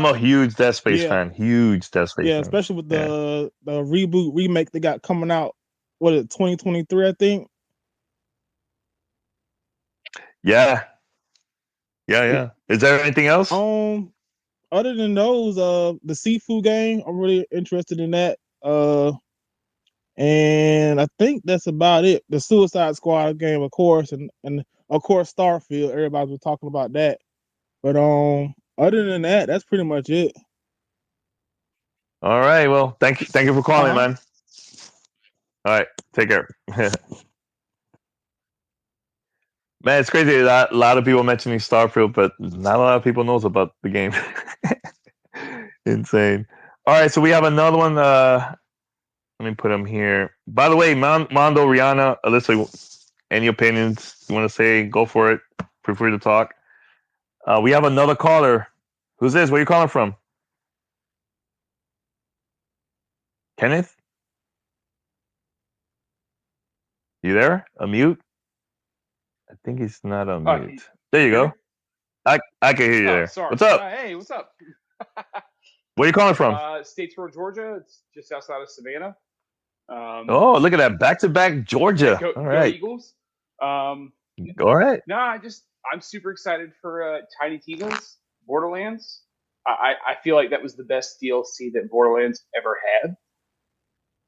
a huge Dead Space fan. Huge Dead Space fan. Especially with the reboot remake they got coming out. What is it, 2023, I think? Yeah. Is there anything else? Other than those, the seafood game, I'm really interested in that. And I think that's about it. The Suicide Squad game, of course, and of course, Starfield. Everybody's been talking about that. But other than that, that's pretty much it. All right. Well, thank you for calling, man. All right, take care. Man, it's crazy. A lot of people mentioning Starfield, but not a lot of people knows about the game. Insane. All right, so we have another one. Let me put them here. By the way, Mondo, Rihanna, Alyssa, any opinions you want to say? Go for it. Feel free to talk. We have another caller. Who's this? Where are you calling from? Kenneth? You there? Unmute? I think he's not unmute. There you go. I can hear you there. Sorry. What's up? Hey, what's up? Where are you calling from? Statesboro, Georgia. It's just outside of Savannah. Oh, look at that. Back-to-back Georgia. All right. Go Eagles. All right. No, I'm super excited for Tiny Tina's Borderlands. I feel like that was the best DLC that Borderlands ever had.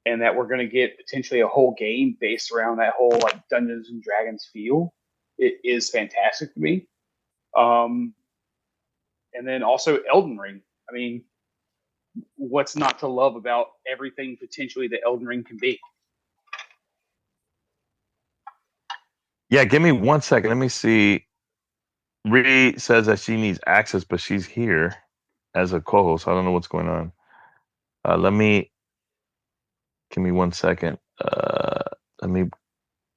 And that we're going to get potentially a whole game based around that whole like Dungeons and Dragons feel. It is fantastic to me. And then also Elden Ring. I mean, what's not to love about everything potentially that Elden Ring can be? Yeah, give me 1 second. Let me see. Ree says that she needs access, but she's here as a co-host. I don't know what's going on. Give me 1 second.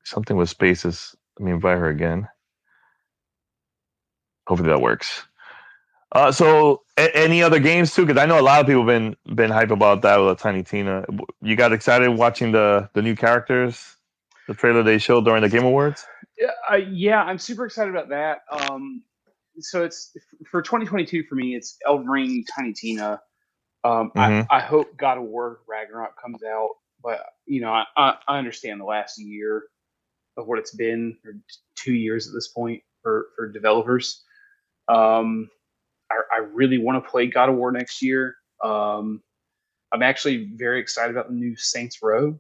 Something with spaces. Let me invite her again. Hopefully that works. So any other games too? Because I know a lot of people been hype about that with Tiny Tina. You got excited watching the new characters, the trailer they showed during the Game Awards? Yeah, I'm super excited about that. So it's for 2022 for me. It's Elden Ring, Tiny Tina. I hope God of War Ragnarok comes out, but I understand the last year of what it's been, or 2 years at this point for developers. I really want to play God of War next year. I'm actually very excited about the new Saints Row.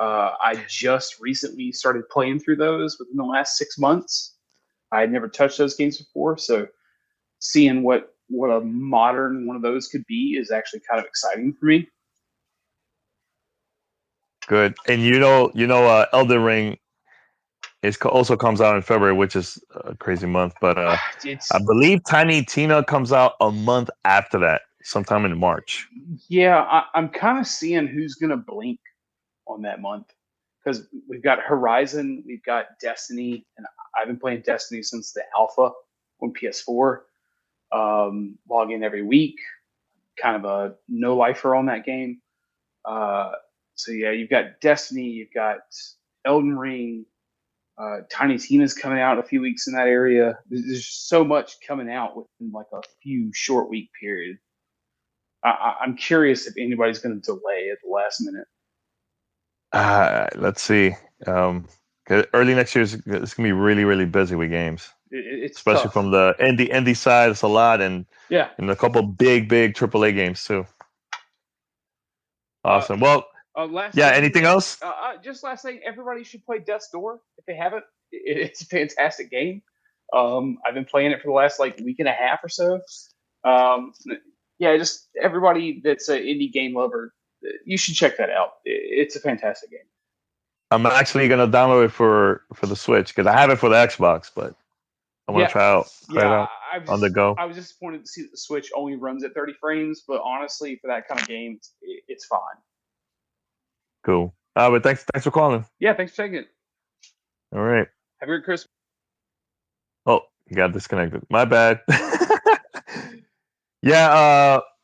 I just recently started playing through those within the last 6 months. I had never touched those games before, so seeing what a modern one of those could be is actually kind of exciting for me. Good. And Elden Ring also comes out in February, which is a crazy month. But I believe Tiny Tina comes out a month after that, sometime in March. Yeah, I'm kind of seeing who's going to blink on that month, because we've got Horizon, we've got Destiny, and I've been playing Destiny since the alpha on PS4. Log in every week, kind of a no-lifer on that game. So yeah, you've got Destiny, you've got Elden Ring, Tiny Tina's coming out in a few weeks in that area. There's so much coming out within like a few short week period. I'm curious if anybody's going to delay at the last minute. Let's see. 'Cause early next year it's going to be really, really busy with games. It's especially tough. From the indie side. It's a lot, and a couple big AAA games too. Awesome. Anything else? Just last thing, everybody should play Death's Door if they haven't. It's a fantastic game. I've been playing it for the last week and a half or so. Just everybody that's an indie game lover, you should check that out. It's a fantastic game. I'm actually gonna download it for the Switch because I have it for the Xbox, but I want to try it out on the go. I was disappointed to see that the Switch only runs at 30 frames, but honestly, for that kind of game, it's fine. Cool. But thanks for calling. Yeah, thanks for taking it. All right. Have a good Christmas. Oh, you got disconnected. My bad.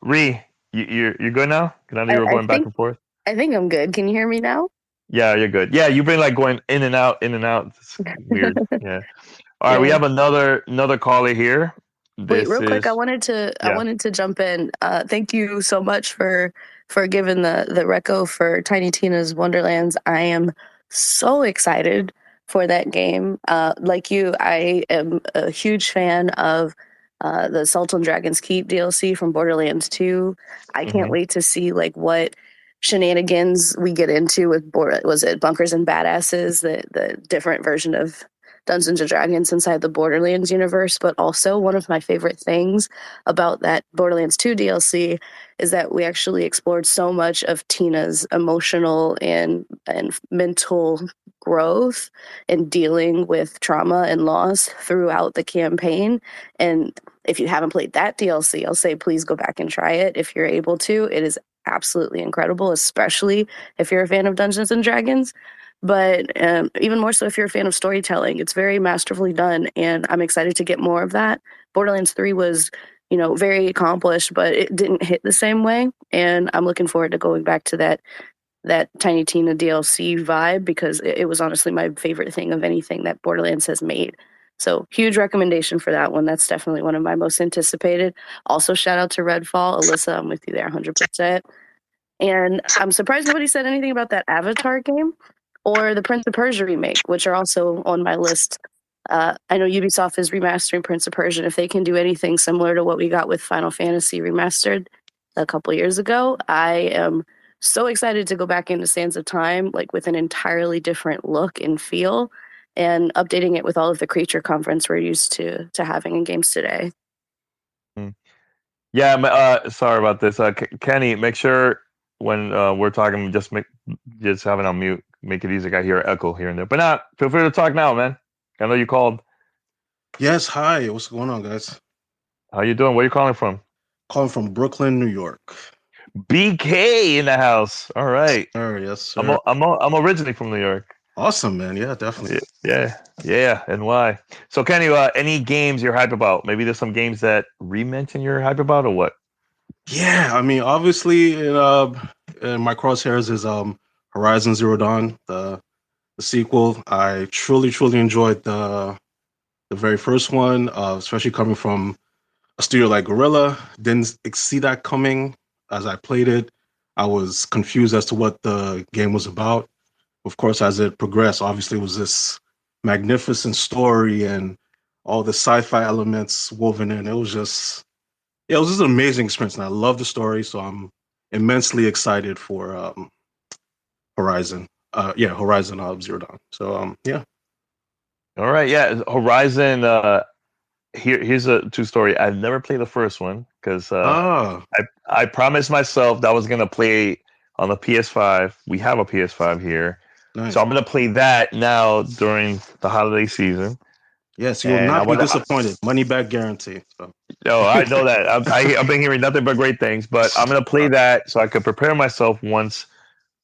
Ree, you're good now? Because I know you were going back and forth. I think I'm good. Can you hear me now? Yeah, you're good. Yeah, you've been going in and out. It's weird. Yeah. All right, we have another caller here. Wait, real quick, I wanted to jump in. Thank you so much for giving the reco for Tiny Tina's Wonderlands. I am so excited for that game. Like you, I am a huge fan of the Sultan Dragon's Keep DLC from Borderlands 2. I can't wait to see what shenanigans we get into with Bunkers and Badasses, the different version of Dungeons and Dragons inside the Borderlands universe, but also one of my favorite things about that Borderlands 2 DLC is that we actually explored so much of Tina's emotional and mental growth and dealing with trauma and loss throughout the campaign. And if you haven't played that DLC, I'll say please go back and try it if you're able to. It is absolutely incredible, especially if you're a fan of Dungeons and Dragons. But even more so if you're a fan of storytelling. It's very masterfully done, and I'm excited to get more of that. Borderlands 3 was, very accomplished, but it didn't hit the same way, and I'm looking forward to going back to that Tiny Tina DLC vibe, because it was honestly my favorite thing of anything that Borderlands has made. So huge recommendation for that one. That's definitely one of my most anticipated. Also, shout out to Redfall. Alyssa, I'm with you there 100%. And I'm surprised nobody said anything about that Avatar game or the Prince of Persia remake, which are also on my list. I know Ubisoft is remastering Prince of Persia. If they can do anything similar to what we got with Final Fantasy Remastered a couple years ago, I am so excited to go back into Sands of Time, like with an entirely different look and feel, and updating it with all of the creature comforts we're used to having in games today. Yeah, sorry about this. Kenny, make sure when we're talking, just have it on mute. Make it easy. I hear echo here and there. But now, feel free to talk now, man. I know you called. Yes, hi. What's going on, guys? How you doing? Where are you calling from? Calling from Brooklyn, New York. BK in the house. All right. Yes, sir. I'm originally from New York. Awesome, man. Yeah, definitely. Yeah. And why? So, Kenny, any games you're hype about? Maybe there's some games that re-mention you're hype about, or what? Yeah, I mean, obviously, in my crosshairs is Horizon Zero Dawn, the sequel. I truly enjoyed the very first one, especially coming from a studio like Guerrilla. Didn't see that coming. As I played it, I was confused as to what the game was about. Of course, as it progressed, obviously it was this magnificent story and all the sci-fi elements woven in. It was just an amazing experience, and I love the story. So I'm immensely excited for Horizon. Horizon Zero Dawn. So yeah. All right, yeah, Horizon. Here's a true story. I've never played the first one because I promised myself that I was gonna play on the PS5. We have a PS5 here, Nice. so I'm gonna play that now during the holiday season. Yes, you will not be disappointed. Money back guarantee. So. No, I know that. I've been hearing nothing but great things, but I'm gonna play that so I can prepare myself once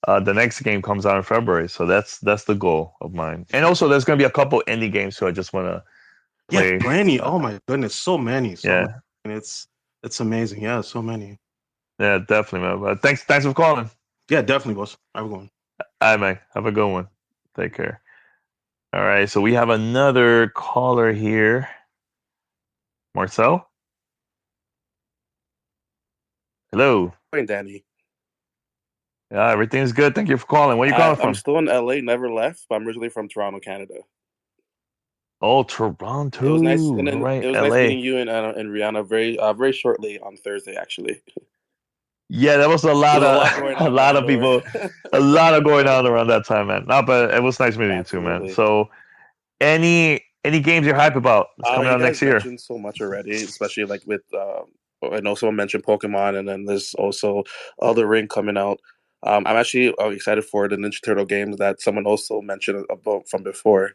the next game comes out in February. So that's the goal of mine. And also, there's gonna be a couple indie games too. I just want to play. Yeah, plenty. Oh my goodness, so many. Yeah, and it's amazing. Yeah, so many. Yeah, definitely, man. But thanks for calling. Yeah, definitely, boss. Have a good one. All right, man. Have a good one. Take care. All right, so we have another caller here. Marcel? Hello. Morning, Danny. Yeah, everything's good. Thank you for calling. Where are you calling from? I'm still in LA, never left, but I'm originally from Toronto, Canada. Oh, Toronto. It was nice, and then right, it was LA. nice meeting you and Rihanna very shortly on Thursday, actually. Yeah, there was a lot of people, a lot of going on around that time, man. No, but it was nice meeting you too, man. So, any games you're hype about? It's coming out next year. You mentioned so much already, especially like with I know someone mentioned Pokemon, and then there's also Elden Ring coming out. I'm actually excited for the Ninja Turtle games that someone also mentioned about from before.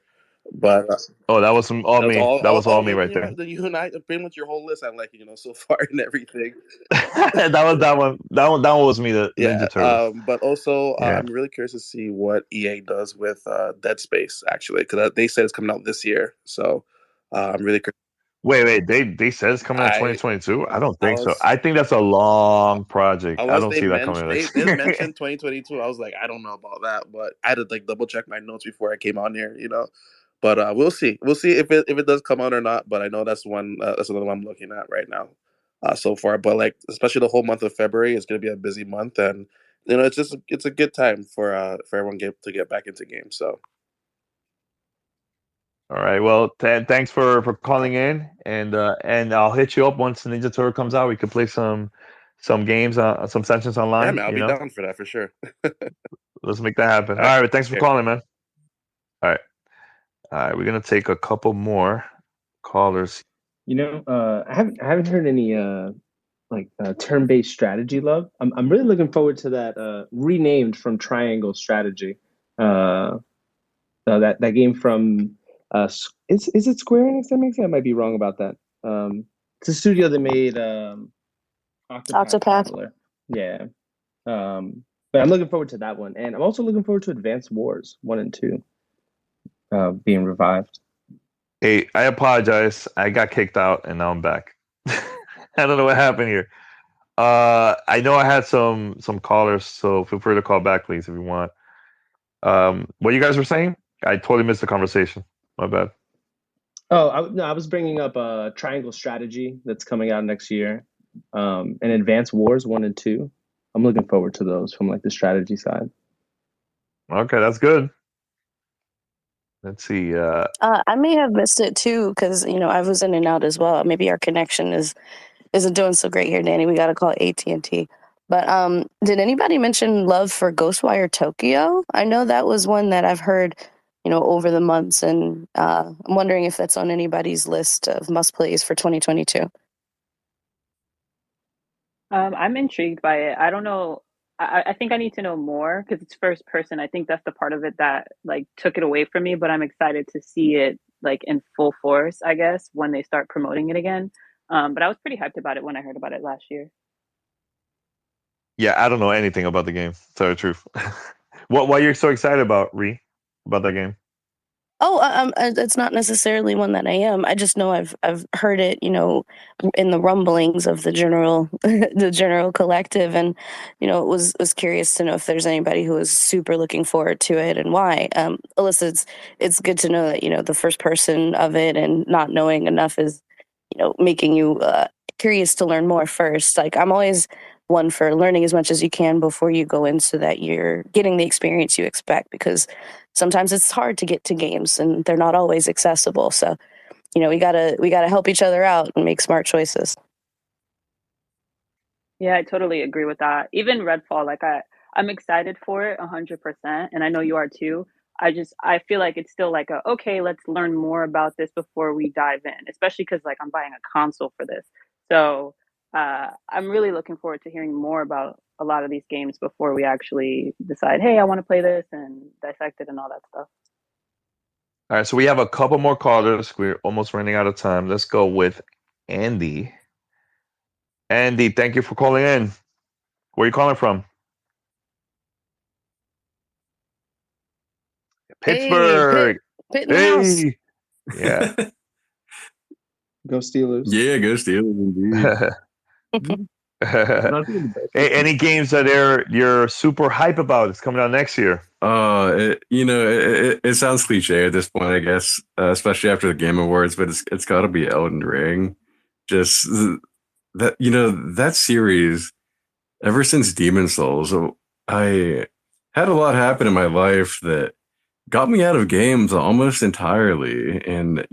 But that was all me. That was all me right there. You and I, pretty much your whole list, I'm like, so far and everything. that one was me. The Ninja Turtles. But also, I'm really curious to see what EA does with Dead Space, actually, because they said it's coming out this year. So I'm really curious. Wait, they said it's coming out 2022? I don't think so. I think that's a long project. I don't see that coming. They mentioned 2022. I was like, I don't know about that, but I had to double check my notes before I came on here, But we'll see. We'll see if it does come out or not. But I know that's another one I'm looking at right now, so far. But especially the whole month of February is going to be a busy month, and it's a good time for everyone to get back into games. So. All right. Well, thanks for calling in, and I'll hit you up once the Ninja Turtle comes out. We could play some games, some sessions online. Yeah, man, I'll be down for that for sure. Let's make that happen. All right. Thanks for calling, man. All right. All right, we're gonna take a couple more callers. I haven't heard any turn-based strategy love. I'm really looking forward to that renamed from Triangle Strategy. That game from is it Square Enix that makes it? I might be wrong about that. It's a studio that made Octopath Traveler. Yeah. But I'm looking forward to that one, and I'm also looking forward to Advanced Wars 1 and 2 being revived. Hey, I apologize. I got kicked out, and now I'm back. I don't know what happened here. I know I had some callers, so feel free to call back, please, if you want. What you guys were saying? I totally missed the conversation. My bad. Oh, I was bringing up Triangle Strategy that's coming out next year, and Advanced Wars 1 and 2. I'm looking forward to those from like the strategy side. Okay, that's good. Let's see. I may have missed it too because I was in and out as well. Maybe our connection isn't doing so great here, Danny. We got to call AT&T. But did anybody mention love for Ghostwire Tokyo? I know that was one that I've heard, over the months, and I'm wondering if that's on anybody's list of must plays for 2022. I'm intrigued by it. I don't know. I think I need to know more because it's first person. I think that's the part of it that like took it away from me, but I'm excited to see it like in full force, I guess, when they start promoting it again. But I was pretty hyped about it when I heard about it last year. Yeah, I don't know anything about the game, to tell the truth. What are you so excited about, Ree, about that game? Oh, it's not necessarily one that I am. I just know I've heard it, in the rumblings of the general the general collective, and was curious to know if there's anybody who is super looking forward to it and why. Alyssa, it's good to know that the first person of it and not knowing enough is making you curious to learn more first. Like I'm always one for learning as much as you can before you go in so that you're getting the experience you expect, because sometimes it's hard to get to games and they're not always accessible. So, we gotta help each other out and make smart choices. Yeah, I totally agree with that. Even Redfall, like I'm excited for it 100%, and I know you are too. I feel like it's still like okay, let's learn more about this before we dive in, especially because like I'm buying a console for this. So I'm really looking forward to hearing more about a lot of these games before we actually decide, hey, I want to play this and dissect it and all that stuff. All right, so we have a couple more callers. We're almost running out of time. Let's go with Andy. Andy, thank you for calling in. Where are you calling from? Pittsburgh. Hey, Pitt in the house. Yeah. Go Steelers. Yeah, go Steelers indeed. Hey, any games that you're super hype about? It's coming out next year. It sounds cliche at this point, I guess, especially after the Game Awards, but it's got to be Elden Ring. Just that that series, ever since Demon Souls, I had a lot happen in my life that got me out of games almost entirely, and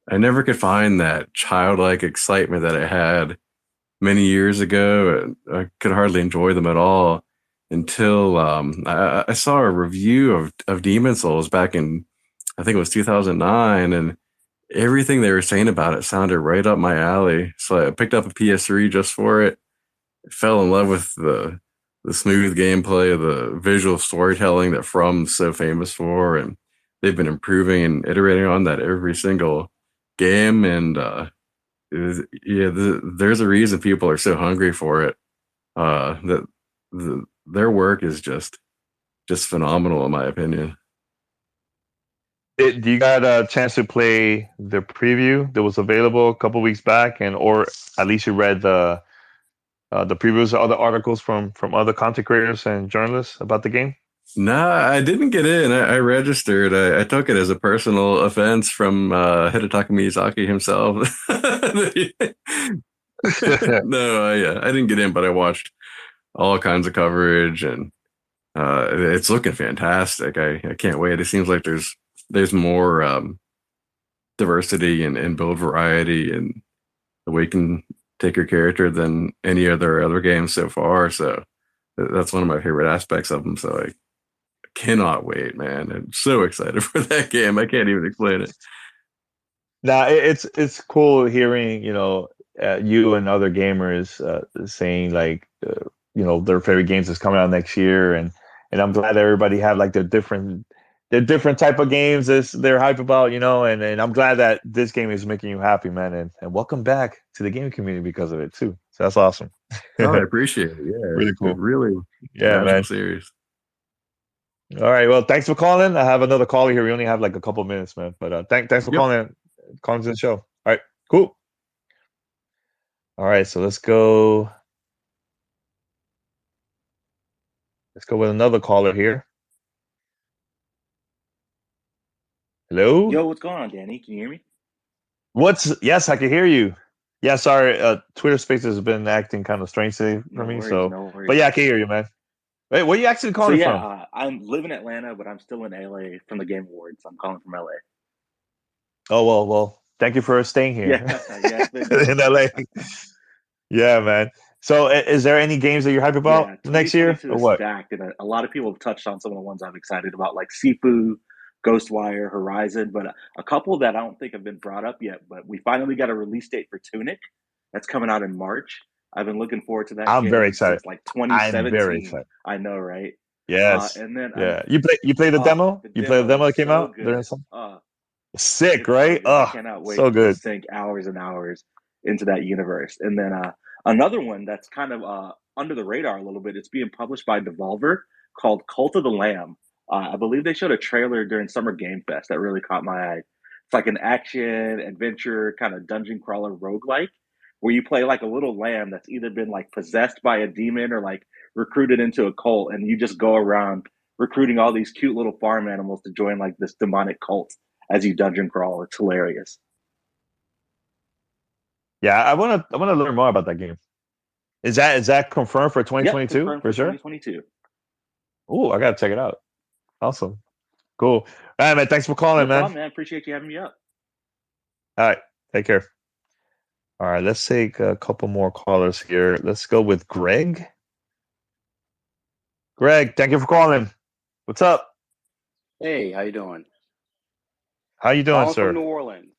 I never could find that childlike excitement that I had many years ago. I could hardly enjoy them at all until I saw a review of Demon Souls back in, I think it was 2009, and everything they were saying about it sounded right up my alley. So I picked up a PS3 just for it. Fell in love with the smooth gameplay, the visual storytelling that From's so famous for, and they've been improving and iterating on that every single game. And there's a reason people are so hungry for it. Their work is just phenomenal, in my opinion. Do you got a chance to play the preview that was available a couple weeks back, or at least you read the previews or other articles from other content creators and journalists about the game? Nah, I didn't get in. I registered. I took it as a personal offense from Hidetaka Miyazaki himself. No, I didn't get in, but I watched all kinds of coverage, and it's looking fantastic. I can't wait. It seems like there's more diversity and build variety and the way you can take your character than any other game so far. So that's one of my favorite aspects of them. So I cannot wait, man. I'm so excited for that game. I can't even explain it. Now it's cool hearing you and other gamers saying like their favorite games is coming out next year, and I'm glad everybody have like their different type of games that they're hype about, and I'm glad that this game is making you happy, man, and welcome back to the gaming community because of it too. So that's awesome. Oh, I appreciate it. Yeah, really cool. Really, yeah, man. Series. All right, well, thanks for calling. I have another caller here. We only have like a couple minutes, man, but thanks for calling to the show. All right, cool. All right, so let's go with another caller here. Hello? Yo, what's going on, Danny? Can you hear me? Yes, I can hear you. Yeah, sorry. Twitter Spaces has been acting kind of strange for me. No worries. But yeah, I can hear you, man. Wait, where are you actually calling from? I live in Atlanta, but I'm still in LA from the Game Awards. I'm calling from LA. Oh, well, thank you for staying here in LA. Yeah, man. So is there any games that you're hyped about next year or what? Stacked, and a lot of people have touched on some of the ones I'm excited about, like Sifu, Ghostwire, Horizon, but a couple that I don't think have been brought up yet. But we finally got a release date for Tunic. That's coming out in March. I've been looking forward to that. I'm very excited. Since like 2017. I'm very excited. I know, right? Yes. And then you play the demo? You played the demo that came out? Sick, right? I cannot wait so good. to sink hours and hours into that universe. And then another one that's kind of under the radar a little bit. It's being published by Devolver called Cult of the Lamb. I believe they showed a trailer during Summer Game Fest that really caught my eye. It's like an action adventure kind of dungeon crawler roguelike where you play like a little lamb that's either been like possessed by a demon or like recruited into a cult, and you just go around recruiting all these cute little farm animals to join like this demonic cult as you dungeon crawl. It's hilarious. Yeah, I want to learn more about that game. Is that confirmed for 2022? Confirmed for sure. 2022. Oh, I gotta check it out. Awesome, cool. All right, man. Thanks for calling, No problem, man. Appreciate you having me up. All right, take care. All right, let's take a couple more callers here. Let's go with Greg. Greg, thank you for calling. What's up? Hey, how you doing? How you doing, sir? From New Orleans.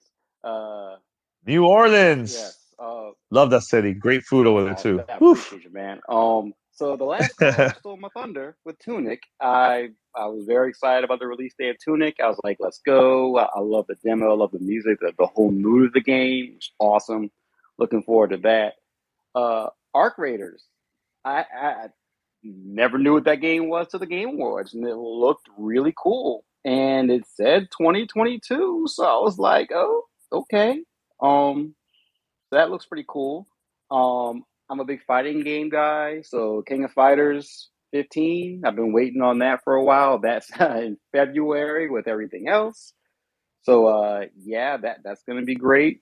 New Orleans. Yes. Love that city. Great food over there too. I appreciate you, man. So the last time stole my thunder with Tunic. I was very excited about the release day of Tunic. I was like, let's go. I love the demo. I love the music. The whole mood of the game was awesome. Looking forward to that. Arc Raiders. I never knew what that game was to the Game Awards, and it looked really cool. And it said 2022, so I was like, oh, okay. That looks pretty cool. I'm a big fighting game guy, so King of Fighters 15. I've been waiting on that for a while. That's in February with everything else. So that's gonna be great.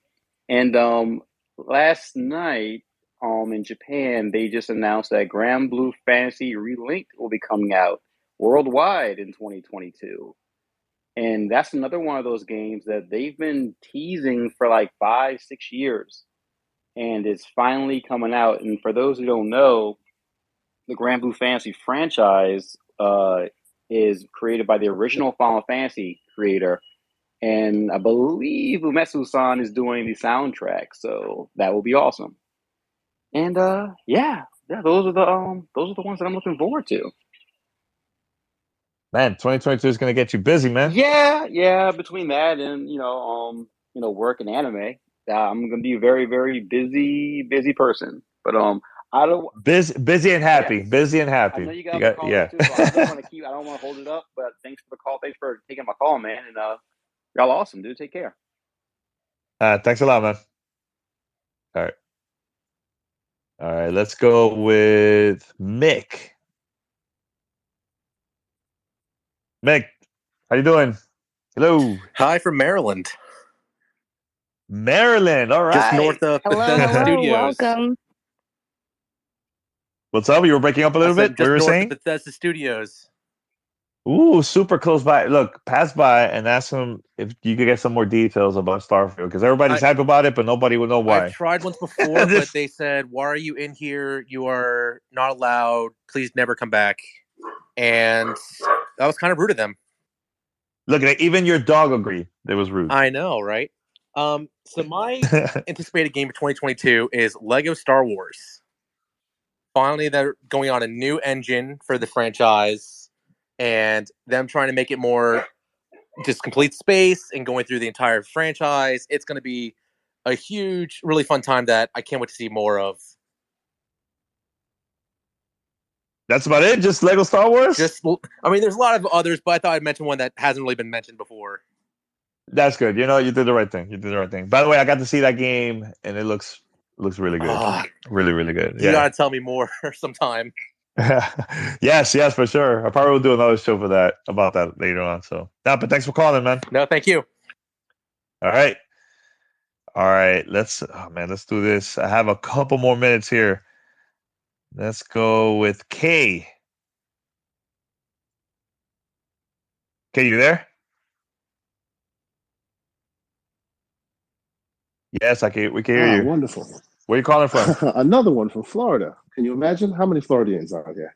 And last night, in Japan, they just announced that Grand Blue Fantasy Relinked will be coming out worldwide in 2022. And that's another one of those games that they've been teasing for like 5-6 years. And it's finally coming out. And for those who don't know, the Grand Blue Fantasy franchise is created by the original Final Fantasy creator. And I believe Umetsu-san is doing the soundtrack. So that will be awesome. And those are the ones that I'm looking forward to. Man, 2022 is going to get you busy, man. Yeah. Between that and work and anime, I'm going to be a very, very busy person. But I don't busy and happy. Yes. Busy and happy. I know you got a call too, so I don't want to hold it up. But thanks for the call. Thanks for taking my call, man. And y'all awesome, dude. Take care. Thanks a lot, man. All right. Let's go with Mick. Mick, how you doing? Hello. Hi from Maryland. Maryland, all right. Just north of Bethesda Studios. Welcome. What's up? You were breaking up a little bit. What Just were you north saying? of Bethesda Studios. Ooh, super close by. Look, pass by and ask them if you could get some more details about Starfield, because everybody's hype about it, but nobody will know why. I tried once before, but they said, "Why are you in here? You are not allowed. Please never come back." And that was kind of rude of them. Look at it. Even your dog agreed it was rude. I know, right? So my anticipated game for 2022 is Lego Star Wars. Finally, they're going on a new engine for the franchise, and them trying to make it more just complete space and going through the entire franchise. It's going to be a huge, really fun time that I can't wait to see more of. That's about it? Just Lego Star Wars? There's a lot of others, but I thought I'd mention one that hasn't really been mentioned before. That's good. You did the right thing. By the way, I got to see that game, and it looks really good. Really, really good. You got to tell me more sometime. Yes, for sure. I probably will do another show about that later on. So, but thanks for calling, man. No, thank you. All right. Let's do this. I have a couple more minutes here. Let's go with Kay. Kay, you there? Yes, we can hear you. Wonderful. Where are you calling from? Another one from Florida. Can you imagine how many Floridians are there?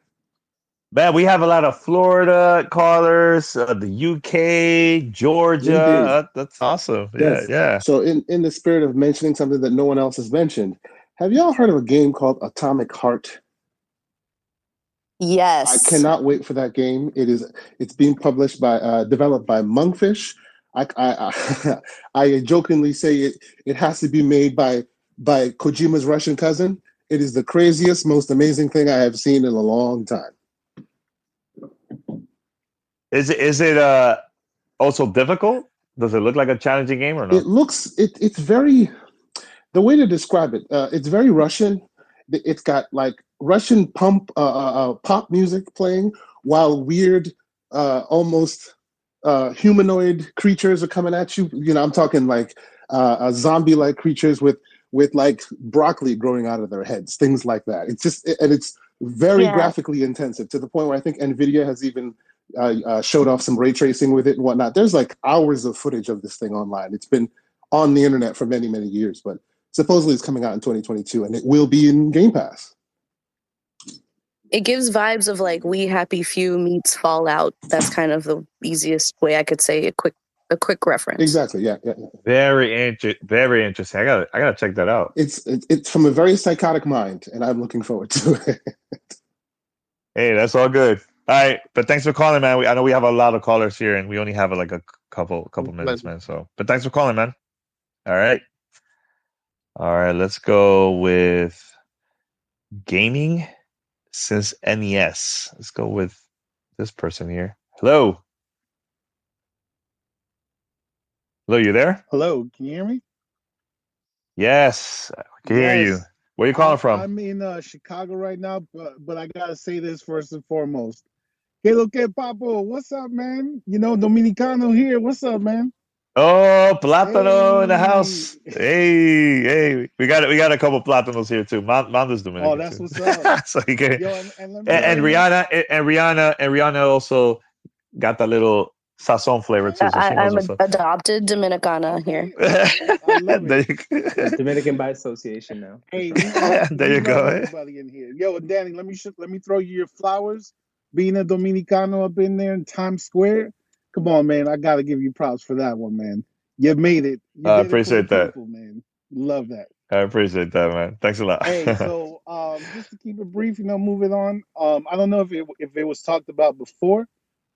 Man, we have a lot of Florida callers, the UK, Georgia. That's awesome. Yes. Yeah. So in the spirit of mentioning something that no one else has mentioned, have y'all heard of a game called Atomic Heart? Yes. I cannot wait for that game. It's being developed by Monkfish. I jokingly say it has to be made by Kojima's Russian cousin. It is the craziest, most amazing thing I have seen in a long time. Is it also difficult? Does it look like a challenging game or not? It's very, the way to describe it, it's very Russian. It's got like Russian pop music playing while weird, almost humanoid creatures are coming at you. I'm talking like zombie-like creatures with like broccoli growing out of their heads, things like that. It's very graphically intensive to the point where I think NVIDIA has even showed off some ray tracing with it and whatnot. There's like hours of footage of this thing online. It's been on the internet for many, many years, but supposedly it's coming out in 2022 and it will be in Game Pass. It gives vibes of like We Happy Few meets Fallout. That's kind of the easiest way I could say a quick reference. Exactly. Yeah. Very interesting. I gotta check that out. It's from a very psychotic mind, and I'm looking forward to it. Hey, that's all good. All right, but thanks for calling, man. I know we have a lot of callers here, and we only have like a couple minutes, man. But thanks for calling, man. All right, let's go with gaming since NES. Let's go with this person here. Hello, you there? Hello, can you hear me? Yes, I can hear you. Where are you calling from? I'm in Chicago right now, but I gotta say this first and foremost. Que lo que, Papo? What's up, man? Dominicano here. What's up, man? Oh, Plátano in the house. Hey, we got a couple Plátanos here too. Mando's Dominican. Oh, that's what's up. So you can, and Rihanna also got that little sazon flavor too. So I'm adopted Dominicana here. Dominican by association now. Hey, there you go. Everybody in here. Yo, Danny, let me throw you your flowers. Being a Dominicano up in there in Times Square. Come on, man. I got to give you props for that one, man. You made it. I appreciate that. People, man. Love that. I appreciate that, man. Thanks a lot. Hey, so just to keep it brief, moving on. I don't know if it was talked about before,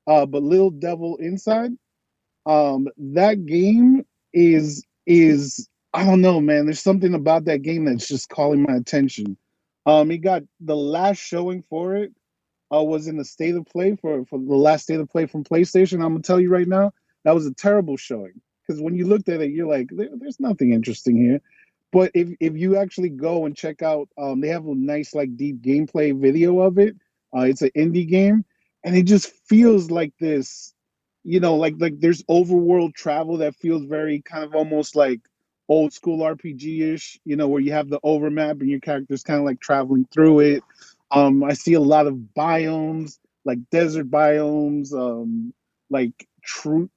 but Little Devil Inside, that game is I don't know, man. There's something about that game that's just calling my attention. It got the last showing for it. Was in the state of play for the last state of play from PlayStation. I'm gonna tell you right now, that was a terrible showing because when you looked at it, you're like, there's nothing interesting here. But if you actually go and check out, they have a nice like deep gameplay video of it. It's an indie game, and it just feels like this, like there's overworld travel that feels very kind of almost like old school RPG-ish, where you have the overmap and your character's kind of like traveling through it. I see a lot of biomes, like desert biomes, like true,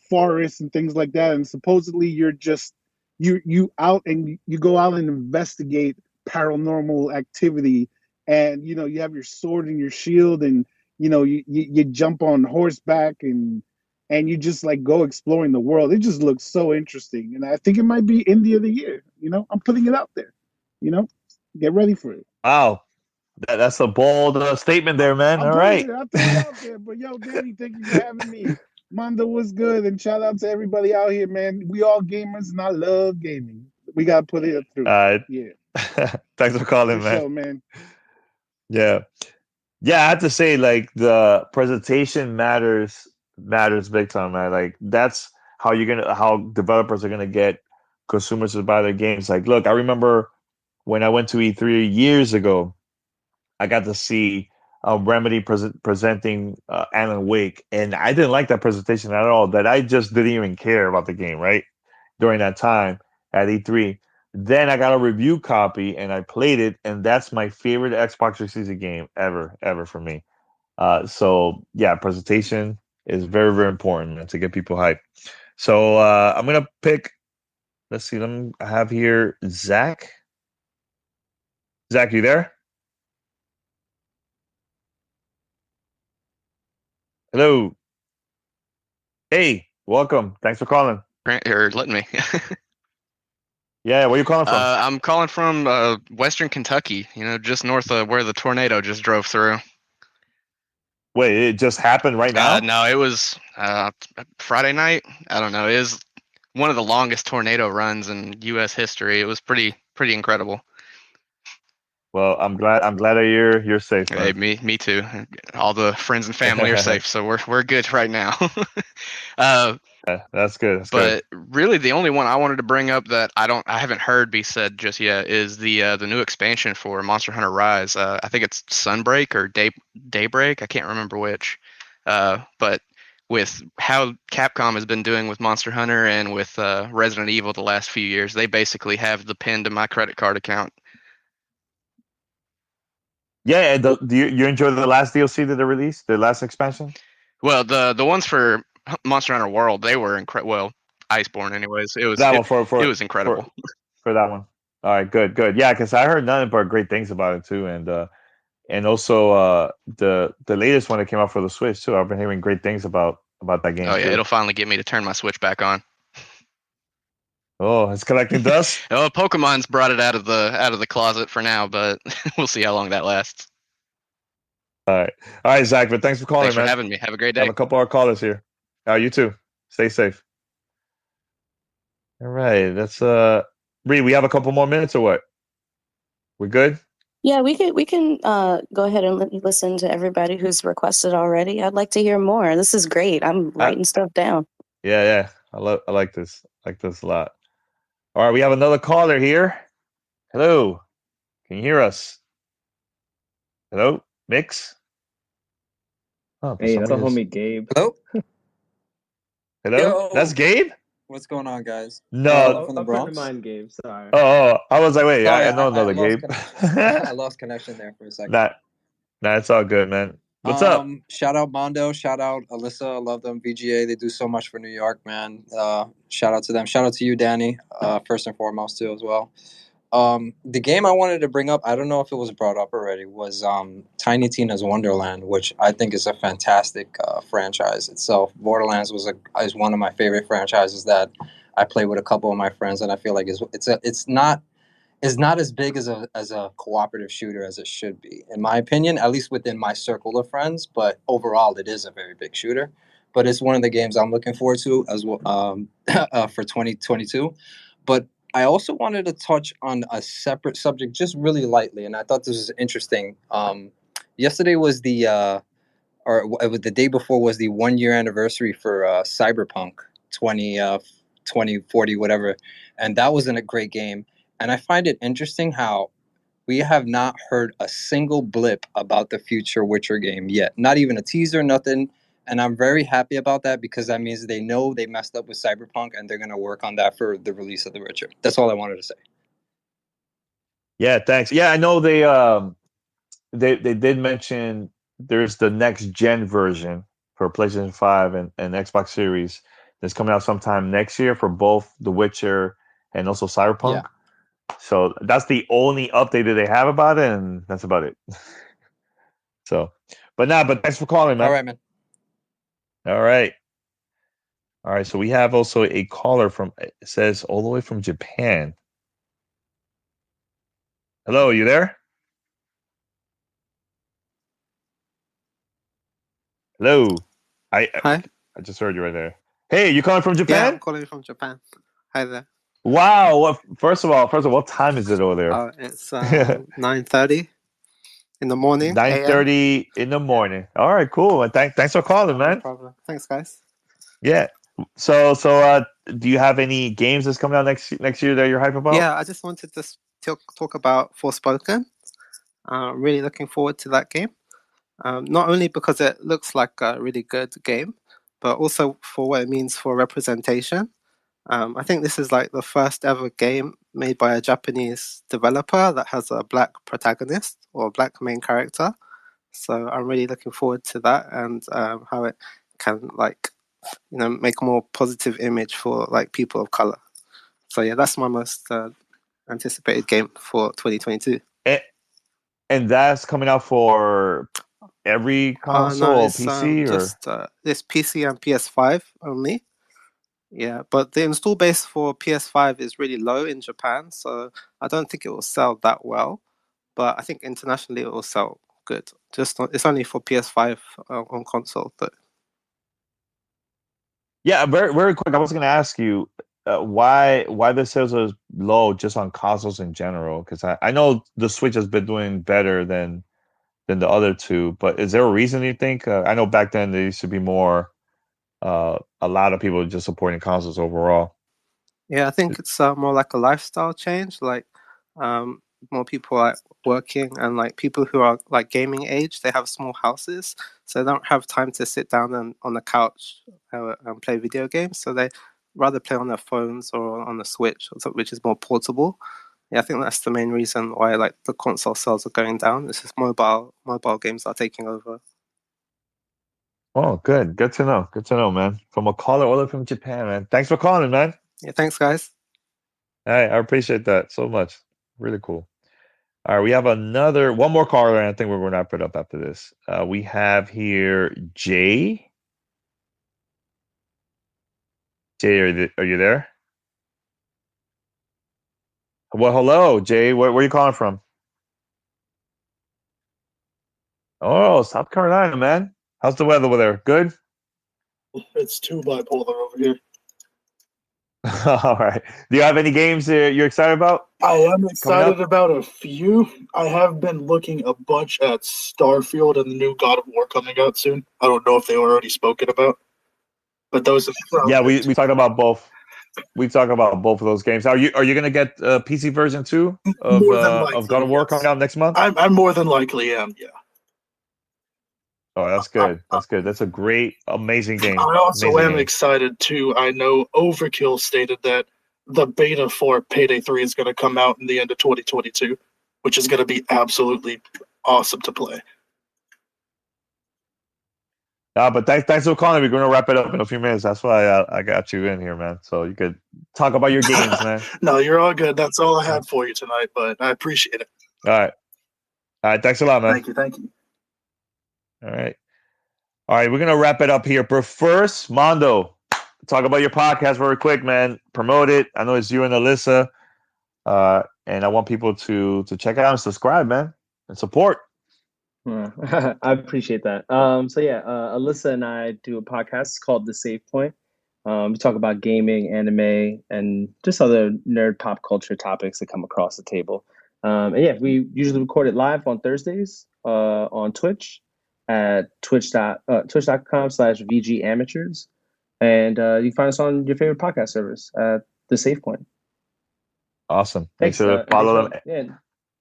forests and things like that. And supposedly you're just you out and you go out and investigate paranormal activity, and you have your sword and your shield, and you jump on horseback and you just like go exploring the world. It just looks so interesting, and I think it might be indie of the year. I'm putting it out there. Get ready for it. Wow, that's a bold statement there, man. I'm All putting right. it. I'll throw it out there. But yo, Danny, thank you for having me. Mondo was good, and shout out to everybody out here, man. We all gamers, and I love gaming. We gotta put it through. Yeah. Thanks for calling, For man. sure, man. Yeah. Yeah, I have to say, like, the presentation matters big time, man. Like, that's how developers are gonna get consumers to buy their games. Like, look, I remember when I went to E3 years ago, I got to see Remedy presenting Alan Wake, and I didn't like that presentation at all. That I just didn't even care about the game, right? During that time at E3. Then I got a review copy and I played it, and that's my favorite Xbox 360 game ever for me. So yeah, presentation is very, very important, man, to get people hyped. So I'm gonna pick. Let's see. I have here Zach. Zach, you there? Hello. Hey, welcome. Thanks for calling. Or letting me. Yeah, where you calling from? I'm calling from Western Kentucky. Just north of where the tornado just drove through. Wait, it just happened right now? No, it was Friday night. I don't know. It was one of the longest tornado runs in U.S. history. It was pretty incredible. Well, I'm glad that you're safe. Hey, me too. All the friends and family are safe, so we're good right now. That's good. But really, the only one I wanted to bring up that I haven't heard be said just yet is the new expansion for Monster Hunter Rise. I think it's Sunbreak or Daybreak. I can't remember which. But with how Capcom has been doing with Monster Hunter and with Resident Evil the last few years, they basically have the pin to my credit card account. Yeah, do you enjoy the last DLC that they released, the last expansion? Well, the ones for Monster Hunter World, they were incredible. Well, Iceborne, anyways. It was it was incredible for that one. All right, good. Yeah, because I heard nothing but great things about it too, and also the latest one that came out for the Switch too. I've been hearing great things about that game. Oh yeah, too. it'll finally get me to turn my Switch back on. Oh, it's collecting dust. Oh, Pokemon's brought it out of the closet for now, but we'll see how long that lasts. All right, Zach. But thanks for calling, Thanks for man. having me. Have a great day. Have a couple more callers here. You too. Stay safe. All right, that's Bree. We have a couple more minutes or what? We good? Yeah, we can go ahead and listen to everybody who's requested already. I'd like to hear more. This is great. I'm writing stuff down. Yeah. I like this. I like this a lot. All right, we have another caller here. Hello. Can you hear us? Hello, Mix. Oh, hey, that's a homie Gabe. Hello. Hello. Yo. That's Gabe. What's going on, guys? No, from the A friend Bronx. of mine, Gabe. Sorry. Oh, I was like, wait, Sorry, I know another lost Gabe. I lost connection there for a second. Nah, it's all good, man. What's up? Shout out Mondo. Shout out Alyssa. I love them. VGA. They do so much for New York, man. Shout out to them. Shout out to you, Danny. First and foremost, too, as well. The game I wanted to bring up, I don't know if it was brought up already, was Tiny Tina's Wonderland, which I think is a fantastic franchise itself. Borderlands is one of my favorite franchises that I play with a couple of my friends, and I feel like it's not as big as a cooperative shooter as it should be, in my opinion, at least within my circle of friends. But overall, it is a very big shooter. But it's one of the games I'm looking forward to as well for 2022. But I also wanted to touch on a separate subject, just really lightly, and I thought this was interesting. Yesterday was the day before was the 1 year anniversary for Cyberpunk 2040, whatever, and that was a great game. And I find it interesting how we have not heard a single blip about the future Witcher game yet. Not even a teaser, nothing. And I'm very happy about that because that means they know they messed up with Cyberpunk and they're going to work on that for the release of The Witcher. That's all I wanted to say. Yeah, thanks. Yeah, I know they did mention there's the next gen version for PlayStation 5 and Xbox Series that's coming out sometime next year for both The Witcher and also Cyberpunk. Yeah. So that's the only update that they have about it, and that's about it. So, But thanks for calling, man. All right, man. All right. All right. So we have also a caller from, it says all the way from Japan. Hello, are you there? Hello. Hi. I just heard you right there. Hey, you calling from Japan? Yeah, I'm calling from Japan. Hi there. Wow. Well, first of all, what time is it over there? It's 9:30 in the morning. 9:30 in the morning. All right, cool. And thanks for calling, man. No problem. Thanks, guys. Yeah. So do you have any games that's coming out next year that you're hyped about? Yeah, I just wanted to talk about Forspoken. Really looking forward to that game. Not only because it looks like a really good game, but also for what it means for representation. I think this is like the first ever game made by a Japanese developer that has a black protagonist or a black main character. So I'm really looking forward to that and how it can make a more positive image for like people of color. So yeah, that's my most anticipated game for 2022. And that's coming out for every console no, or it's, PC or just it's PC and PS5 only. Yeah, but the install base for PS5 is really low in Japan, so I don't think it will sell that well. But I think internationally it will sell good. It's only for PS5 on console, though. Yeah, very very quick. I was going to ask you why the sales are low just on consoles in general, because I know the Switch has been doing better than the other two, but is there a reason you think? I know back then there used to be more. A lot of people just supporting consoles overall. Yeah, I think it's more like a lifestyle change. Like more people are working, and like people who are like gaming age, they have small houses, so they don't have time to sit down and on the couch and play video games. So they rather play on their phones or on the Switch, which is more portable. Yeah, I think that's the main reason why like the console sales are going down. It's just mobile games are taking over. Oh, good. Good to know. Good to know, man. From a caller all the way from Japan, man. Thanks for calling, man. Yeah, thanks, guys. Hey, I appreciate that so much. Really cool. All right, we have one more caller, and I think we're going to wrap it up after this. We have here Jay. Jay, are you there? Well, hello, Jay. Where are you calling from? Oh, South Carolina, man. How's the weather over there? Good? It's too bipolar over here. All right. Do you have any games you're excited about? I am excited about a few. I have been looking a bunch at Starfield and the new God of War coming out soon. I don't know if they were already spoken about, but those. Yeah, we talked about both. We talked about both of those games. Are you going to get a PC version too of God of War coming out next month? I'm more than likely am. Yeah. Oh, that's good. That's good. That's a great, amazing game. I also am excited too. I know Overkill stated that the beta for Payday 3 is going to come out in the end of 2022, which is going to be absolutely awesome to play. But thanks for calling. We're going to wrap it up in a few minutes. That's why I got you in here, man. So you could talk about your games, man. No, you're all good. That's all I had for you tonight, but I appreciate it. All right. All right. Thanks a lot, man. Thank you. All right. We're going to wrap it up here. But first, Mondo, talk about your podcast very quick, man. Promote it. I know it's you and Alyssa. And I want people to check it out and subscribe, man, and support. I appreciate that. Alyssa and I do a podcast called The Save Point. We talk about gaming, anime, and just other nerd pop culture topics that come across the table. We usually record it live on Thursdays on Twitch at twitch.com/VG Amateurs. And you can find us on your favorite podcast service at The Save Point. Awesome. Thanks for follow them. And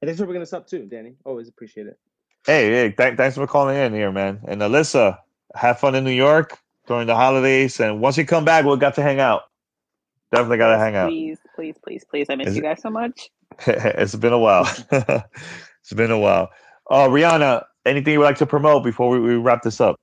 thanks for bringing us up too, Danny. Always appreciate it. Hey, thanks for calling in here, man. And Alyssa, have fun in New York during the holidays. And once you come back, we'll got to hang out. Definitely got to hang out. Please. I miss you guys so much. It's been a while. It's been a while. Rihanna, anything you would like to promote before we wrap this up?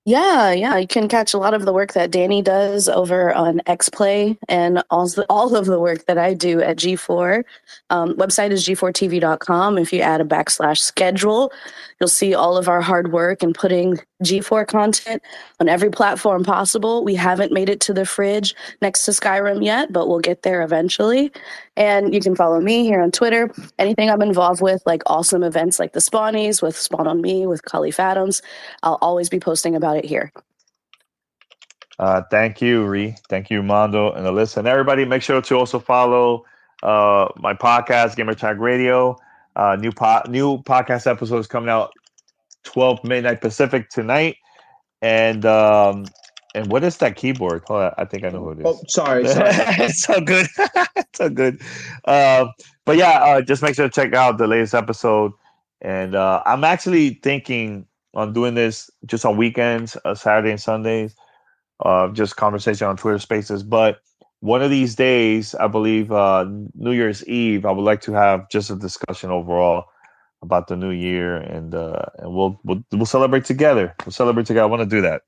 Yeah, you can catch a lot of the work that Danny does over on XPlay and also all of the work that I do at G4. Website is g4tv.com. If you add a /schedule, you'll see all of our hard work in putting G4 content on every platform possible. We haven't made it to the fridge next to Skyrim yet, but we'll get there eventually. And you can follow me here on Twitter. Anything I'm involved with, like awesome events like the Spawnies with Spawn on Me with Khalif Adams, I'll always be posting about it here. Thank you, Ree. Thank you, Mondo and Alyssa. And everybody, make sure to also follow my podcast, Gamertag Radio. New podcast episodes coming out 12 midnight Pacific tonight. And what is that keyboard? Hold on, I think I know who it is. Oh, sorry. It's so good. It's so good. But yeah, just make sure to check out the latest episode. And I'm actually thinking on doing this just on weekends, Saturday and Sundays, just conversation on Twitter Spaces. But one of these days, I believe New Year's Eve, I would like to have just a discussion overall about the new year, and we'll celebrate together. We'll celebrate together. I want to do that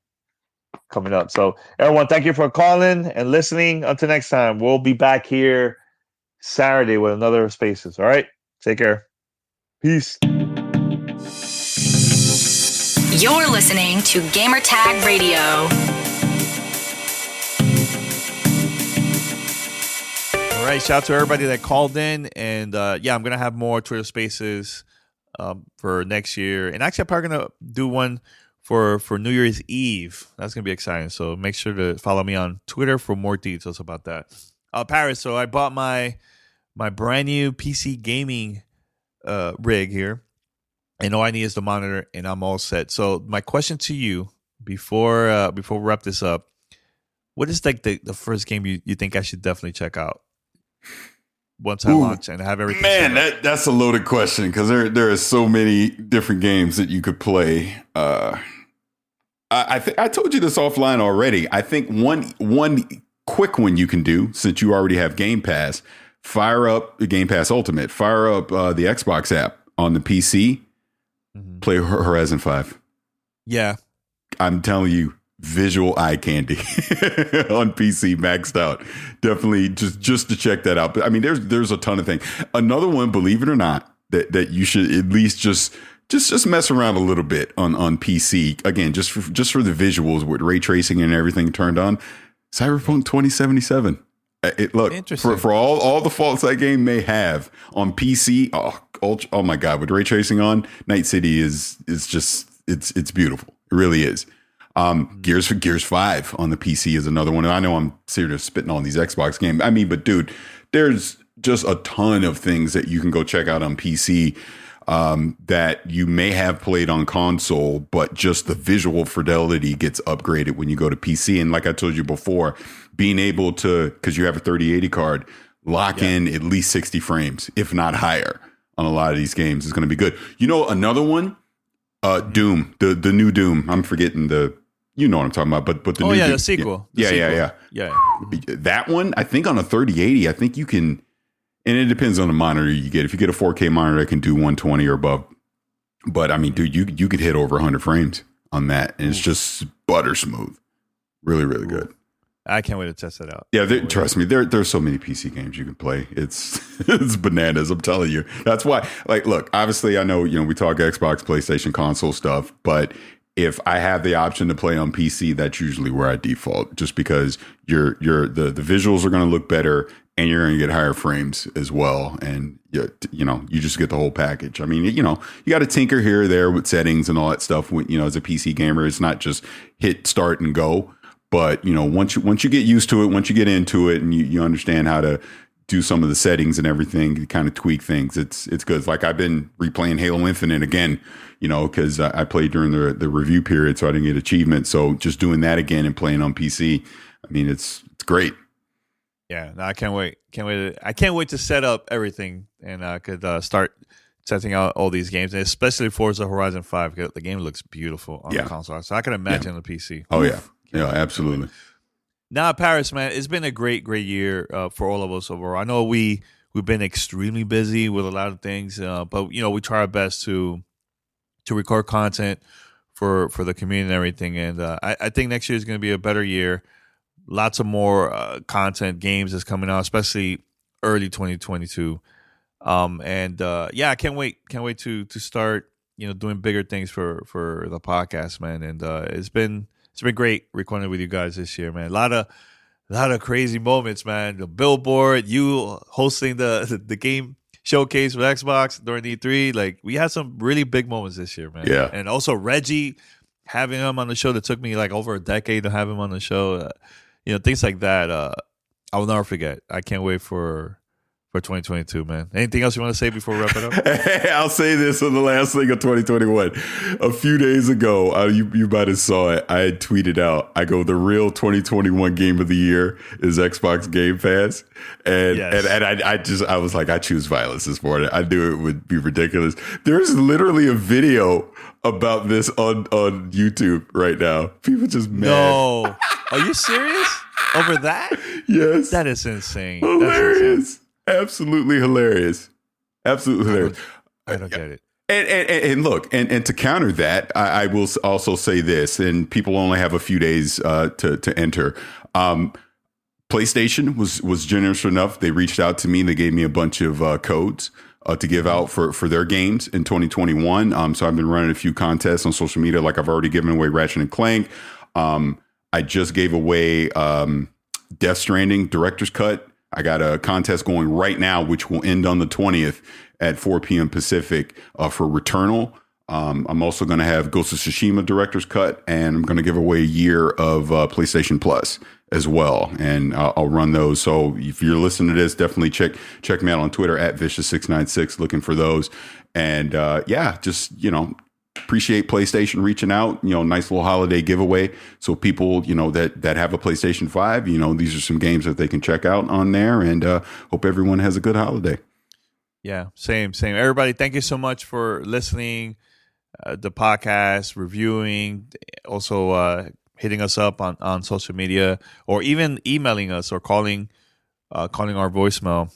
coming up. So everyone, thank you for calling and listening. Until next time, we'll be back here Saturday with another Spaces. All right, take care. Peace. You're listening to Gamertag Radio. All right, shout out to everybody that called in, and I'm gonna have more Twitter Spaces for next year, and actually I'm probably gonna do one for New Year's Eve. That's gonna be exciting. So make sure to follow me on Twitter for more details about that. Paris. So I bought my brand new PC gaming rig here, and all I need is the monitor, and I'm all set. So my question to you before we wrap this up: what is like the first game you think I should definitely check out once I launch and have everything? Man, that's a loaded question because there are so many different games that you could play. I told you this offline already. I think one quick one you can do, since you already have Game Pass, fire up the Game Pass Ultimate, fire up the Xbox app on the PC, play Horizon 5. Yeah. I'm telling you, visual eye candy on PC maxed out. Definitely just to check that out. But I mean, there's a ton of things. Another one, believe it or not, that you should at least just mess around a little bit on PC. Again, just for the visuals with ray tracing and everything turned on. Cyberpunk 2077. Look, for all the faults that game may have on PC, oh my God, with ray tracing on, Night City is just it's beautiful. It really is. Gears 5 on the PC is another one. And I know I'm serious spitting on these Xbox games. I mean, but dude, there's just a ton of things that you can go check out on PC that you may have played on console, but just the visual fidelity gets upgraded when you go to PC. And like I told you before, being able to, because you have a 3080 card, lock in at least 60 frames, if not higher, on a lot of these games is going to be good. You know, another one, Doom, the new Doom. I'm forgetting you know what I'm talking about, but the new Doom, the sequel. Yeah. That one, I think on a 3080, I think you can, and it depends on the monitor you get. If you get a 4K monitor, it can do 120 or above. But I mean, dude, you could hit over 100 frames on that, and it's just butter smooth. Really, really good. I can't wait to test it out. Yeah, trust me, there's so many PC games you can play. It's bananas. I'm telling you. That's why. Like, look, obviously, I know we talk Xbox, PlayStation, console stuff, but if I have the option to play on PC, that's usually where I default, just because the visuals are going to look better and you're going to get higher frames as well. And you just get the whole package. I mean, you got to tinker here or there with settings and all that stuff. When, as a PC gamer, it's not just hit start and go. But, once you get used to it, once you get into it and you understand how to do some of the settings and everything, you kind of tweak things. It's good. It's like I've been replaying Halo Infinite again, because I played during the review period, so I didn't get achievement. So just doing that again and playing on PC, I mean, it's great. Yeah, no, I can't wait. I can't wait to set up everything and I could start testing out all these games, and especially Forza Horizon 5. Because the game looks beautiful on the console, so I can imagine on the PC. Oh yeah, absolutely. Now, Paris, man, it's been a great year for all of us overall. I know we've been extremely busy with a lot of things, but we try our best to record content for the community and everything. And I think next year is going to be a better year. Lots of more content, games is coming out, especially early 2022. I can't wait to start, doing bigger things for the podcast, man. And it's been great recording with you guys this year, man. A lot of crazy moments, man. The billboard, you hosting the game showcase with Xbox during E3. Like, we had some really big moments this year, man. Yeah. And also Reggie, having him on the show, that took me like over a decade to have him on the show. Things like that. I will never forget. I can't wait for 2022, man. Anything else you want to say before we wrap it up? I'll say this on the last thing of 2021. A few days ago, you might have saw it. I had tweeted out, I go, the real 2021 game of the year is Xbox Game Pass. And I was like, I choose violence this morning. I knew it would be ridiculous. There's literally a video about this on YouTube right now. People just mad. No. Are you serious? Over that? Yes. That is insane. Hilarious. That's insane. Absolutely hilarious. Absolutely hilarious. I don't get it. And look, and to counter that, I will also say this, and people only have a few days to enter. PlayStation was generous enough. They reached out to me. They gave me a bunch of codes to give out for their games in 2021. So I've been running a few contests on social media. Like, I've already given away Ratchet and Clank. I just gave away Death Stranding Director's Cut. I got a contest going right now, which will end on the 20th at 4 p.m. Pacific for Returnal. I'm also going to have Ghost of Tsushima Director's Cut, and I'm going to give away a year of PlayStation Plus as well. And I'll run those. So if you're listening to this, definitely check me out on Twitter at Vicious696, looking for those. And just, appreciate PlayStation reaching out, nice little holiday giveaway. So people, that have a PlayStation 5, these are some games that they can check out on there, and hope everyone has a good holiday. Yeah, same. Everybody, thank you so much for listening, the podcast, reviewing, also hitting us up on social media, or even emailing us or calling our voicemail.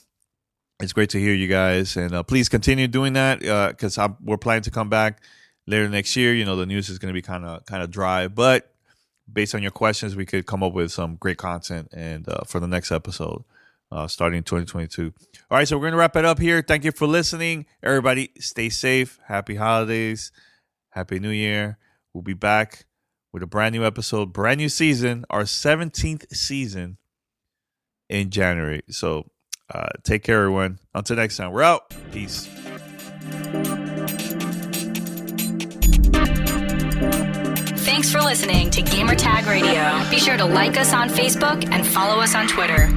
It's great to hear you guys, and please continue doing that because we're planning to come back later next year. The news is going to be kind of dry, but based on your questions, we could come up with some great content and for the next episode, starting in 2022. All right, so we're going to wrap it up here. Thank you for listening. Everybody, stay safe. Happy holidays. Happy New Year. We'll be back with a brand new episode, brand new season, our 17th season in January. So take care, everyone. Until next time, we're out. Peace. Thanks for listening to Gamertag Radio. Be sure to like us on Facebook and follow us on Twitter.